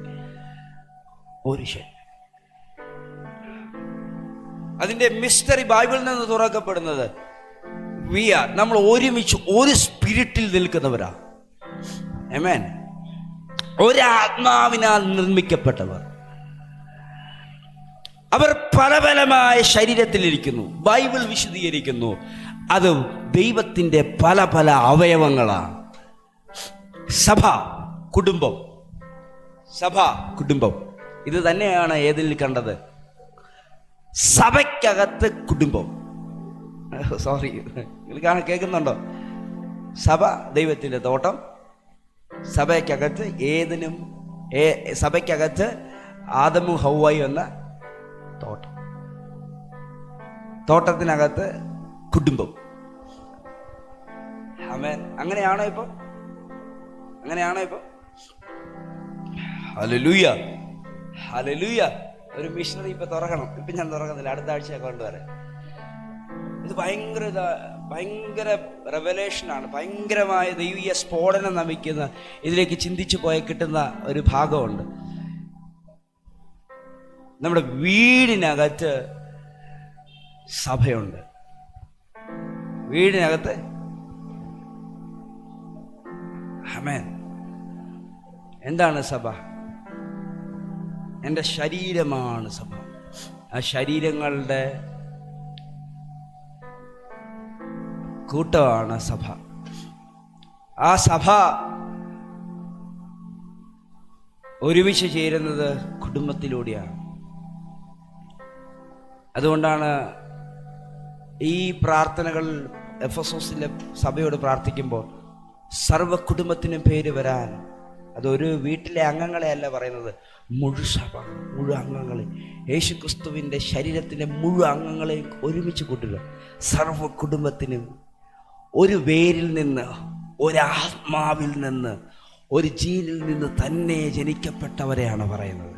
S3: ഒരു ശരീരം. അതിന്റെ മിസ്റ്ററി ബൈബിളിൽ നിന്ന് തുറക്കപ്പെടുന്നത് നമ്മൾ ഒരുമിച്ച് ഒരു സ്പിരിറ്റിൽ നിൽക്കുന്നവരാ. ആമേൻ. ഒരാത്മാവിനാൽ നിർമ്മിക്കപ്പെട്ടവർ. അവർ പല പലമായ ശരീരത്തിലിരിക്കുന്നു. ബൈബിൾ വിശദീകരിക്കുന്നു അത് ദൈവത്തിൻ്റെ പല പല അവയവങ്ങളാണ്. സഭ, കുടുംബം. സഭ, കുടുംബം. ഇത് തന്നെയാണ് ഏതിൽ കണ്ടത്? സഭയ്ക്കകത്ത് കുടുംബം. സോറി, നിങ്ങൾ കേൾക്കുന്നുണ്ടോ? സഭ ദൈവത്തിൻ്റെ തോട്ടം. സഭയ്ക്കകത്ത് സഭയ്ക്കകത്ത് ആദമും ഹൗവയും എന്ന തോട്ടം. തോട്ടത്തിനകത്ത് കുടുംബം. ആമേൻ. അങ്ങനെയാണോ ഇപ്പം? Hallelujah, hallelujah. ഒരു മിഷണറി ഇപ്പൊ തുറക്കണം. ഇപ്പൊ ഞാൻ തുറക്കുന്നില്ല, അടുത്ത ആഴ്ച കൊണ്ടുവരാം. ഇത് ഭയങ്കര റെവലേഷനാണ്. ഭയങ്കരമായ ദൈവീയ സ്ഫോടനം നമിക്കുന്ന, ഇതിലേക്ക് ചിന്തിച്ചു പോയ കിട്ടുന്ന ഒരു ഭാഗമുണ്ട്. നമ്മുടെ വീടിനകത്ത് സഭയുണ്ട്. വീടിനകത്ത് ആമേൻ. എന്താണ് സഭ? എൻ്റെ ശരീരമാണ് സഭ. ആ ശരീരങ്ങളുടെ കൂട്ടമാണ് സഭ. ആ സഭ ഒരുമിച്ച് ചേരുന്നത് കുടുംബത്തിലൂടെയാണ്. അതുകൊണ്ടാണ് ഈ പ്രാർത്ഥനകൾ എഫെസോസിലെ സഭയോട് പ്രാർത്ഥിക്കുമ്പോൾ സർവ്വ കുടുംബത്തിനും പേര് വരാൻ, അതൊരു വീട്ടിലെ അംഗങ്ങളെ അല്ല പറയുന്നത്, സഭ മുഴുവൻ അംഗങ്ങളെ, യേശുക്രിസ്തുവിൻ്റെ ശരീരത്തിൻ്റെ മുഴുവൻ അംഗങ്ങളെ ഒരുമിച്ച് കൂട്ടുക. സർവ്വ കുടുംബത്തിനും ഒരു വേരിൽ നിന്ന്, ഒരാത്മാവിൽ നിന്ന്, ഒരു ജീനിൽ നിന്ന് തന്നെ ജനിക്കപ്പെട്ടവരെയാണ് പറയുന്നത്.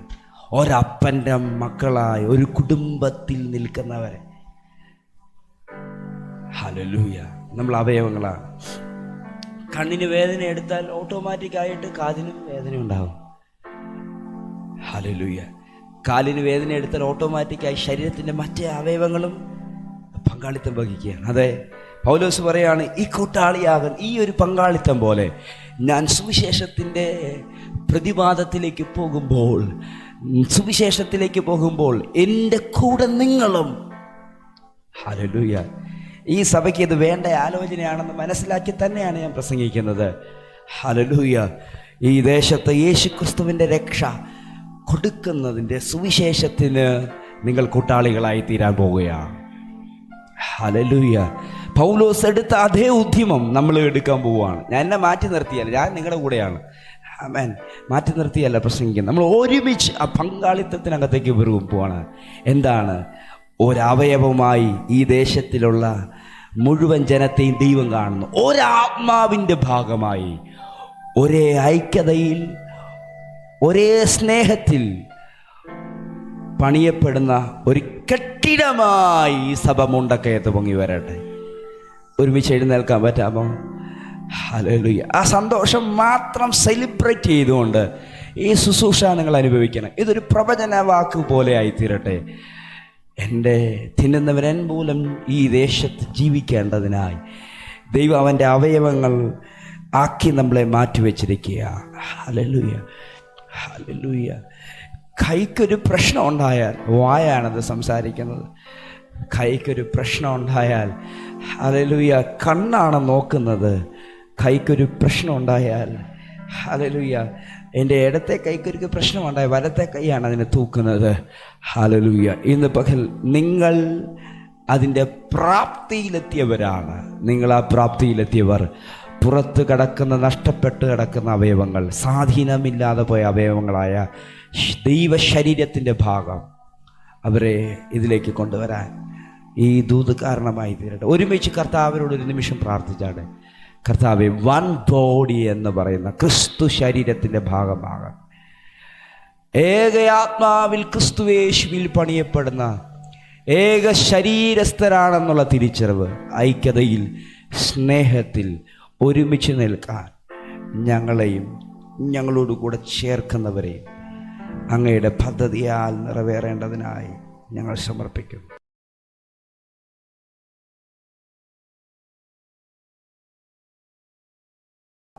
S3: ഒരപ്പൻ്റെ മക്കളായി ഒരു കുടുംബത്തിൽ നിൽക്കുന്നവരെ. ഹല്ലേലൂയ. നമ്മൾ അവയവങ്ങളാണ്. കണ്ണിന് വേദന എടുത്താൽ ഓട്ടോമാറ്റിക്കായിട്ട് കാതിനും വേദന ഉണ്ടാകും. ഹല്ലേലൂയ. കാലിന് വേദന എടുത്താൽ ഓട്ടോമാറ്റിക്കായി ശരീരത്തിൻ്റെ മറ്റേ അവയവങ്ങളും പങ്കാളിത്തം വഹിക്കുകയാണ്. അതെ, പൗലോസ് പറയാണ്, ഈ കൂട്ടാളിയാകാൻ ഈ ഒരു പങ്കാളിത്തം പോലെ ഞാൻ സുവിശേഷത്തിൻ്റെ പ്രതിവാദത്തിലേക്ക് പോകുമ്പോൾ എൻ്റെ കൂടെ നിങ്ങളും. ഹല്ലേലൂയ. ഈ സഭയ്ക്ക് ഇത് വേണ്ട ആലോചനയാണെന്ന് മനസ്സിലാക്കി തന്നെയാണ് ഞാൻ പ്രസംഗിക്കുന്നത്. ഹല്ലേലൂയ. ഈ ദേശത്ത് യേശുക്രിസ്തുവിൻ്റെ രക്ഷ കൊടുക്കുന്നതിൻ്റെ സുവിശേഷത്തിന് നിങ്ങൾ കൂട്ടാളികളായി തീരാൻ പോവുകയാണ്. ഹല്ലേലൂയ. പൗലോസ് എടുത്ത അതേ ഉദ്യമം നമ്മൾ എടുക്കാൻ പോവുകയാണ്. ഞാൻ എന്നെ മാറ്റി നിർത്തിയല്ല, ഞാൻ നിങ്ങളുടെ കൂടെയാണ്. ആമേൻ. മാറ്റി നിർത്തിയല്ല പ്രസംഗിക്കുന്നത്. നമ്മൾ ഒരുമിച്ച് ആ പങ്കാളിത്തത്തിനകത്തേക്ക് പോവാണ്. എന്താണ്? ഒരവയവമായി ഈ ദേശത്തിലുള്ള മുഴുവൻ ജനത്തെയും ദൈവം കാണുന്നു. ഒരാത്മാവിൻ്റെ ഭാഗമായി, ഒരേ ഐക്യതയിൽ, ഒരേ സ്നേഹത്തിൽ പണിയപ്പെടുന്ന ഒരു കെട്ടിടമായി ഈ സഭ മുണ്ടക്കയത്ത് പൊങ്ങി വരട്ടെ. ഒരുമിച്ച് എഴുന്നേൽക്കാൻ പറ്റാമോ? ഹല്ലേലൂയ. ആ സന്തോഷം മാത്രം സെലിബ്രേറ്റ് ചെയ്തുകൊണ്ട് ഈ ശുശ്രൂഷ നിങ്ങൾ അനുഭവിക്കണം. ഇതൊരു പ്രവചന വാക്ക് പോലെ ആയിത്തീരട്ടെ. എൻ്റെ തിന്നുന്നവരൻ മൂലം ഈ ദേശത്ത് ജീവിക്കേണ്ടതിനായി ദൈവം അവൻ്റെ അവയവങ്ങൾ ആക്കി നമ്മളെ മാറ്റിവെച്ചിരിക്കുക. Hallelujah, hallelujah. കൈക്കൊരു പ്രശ്നം ഉണ്ടായാൽ, വായാണത് സംസാരിക്കുന്നത്, കൈക്കൊരു പ്രശ്നം ഉണ്ടായാൽ, ഹല്ലേലൂയ, കണ്ണാണ് നോക്കുന്നത്. കൈക്കൊരു പ്രശ്നം ഉണ്ടായാൽ, ഹല്ലേലൂയ, എൻ്റെ ഇടത്തെ കൈക്കൊരു പ്രശ്നമുണ്ടായ വലത്തെ കൈയാണ് അതിനെ തൂക്കുന്നത്. ഹല്ലേലൂയ. ഇന്ന് പകൽ നിങ്ങൾ അതിൻ്റെ പ്രാപ്തിയിലെത്തിയവരാണ്. നിങ്ങൾ ആ പ്രാപ്തിയിലെത്തിയവർ. പുറത്ത് കിടക്കുന്ന, നഷ്ടപ്പെട്ട് കിടക്കുന്ന അവയവങ്ങൾ, സ്വാധീനമില്ലാതെ പോയ അവയവങ്ങളായ ദൈവശരീരത്തിൻ്റെ ഭാഗം, അവരെ ഇതിലേക്ക് കൊണ്ടുവരാൻ ഈ ദൂത് കാരണമായി തീരട്ടെ. ഒരുമിച്ച് കർത്താവിനോടൊരു നിമിഷം പ്രാർത്ഥിച്ചാണ്. കർത്താവെ, വൺ ബോഡി എന്ന് പറയുന്ന ക്രിസ്തു ശരീരത്തിൻ്റെ ഭാഗമാകാൻ, ഏകയാത്മാവിൽ ക്രിസ്തുവേശുവിൽ പണിയപ്പെടുന്ന ഏക ശരീരസ്ഥരാണെന്നുള്ള തിരിച്ചറിവ്, ഐക്യതയിൽ, സ്നേഹത്തിൽ ഒരുമിച്ച് നിൽക്കാൻ ഞങ്ങളെയും ഞങ്ങളോട് കൂടെ ചേർക്കുന്നവരെയും അങ്ങയുടെ പദ്ധതിയാൽ നിറവേറേണ്ടതിനായി ഞങ്ങൾ സമർപ്പിക്കുന്നു.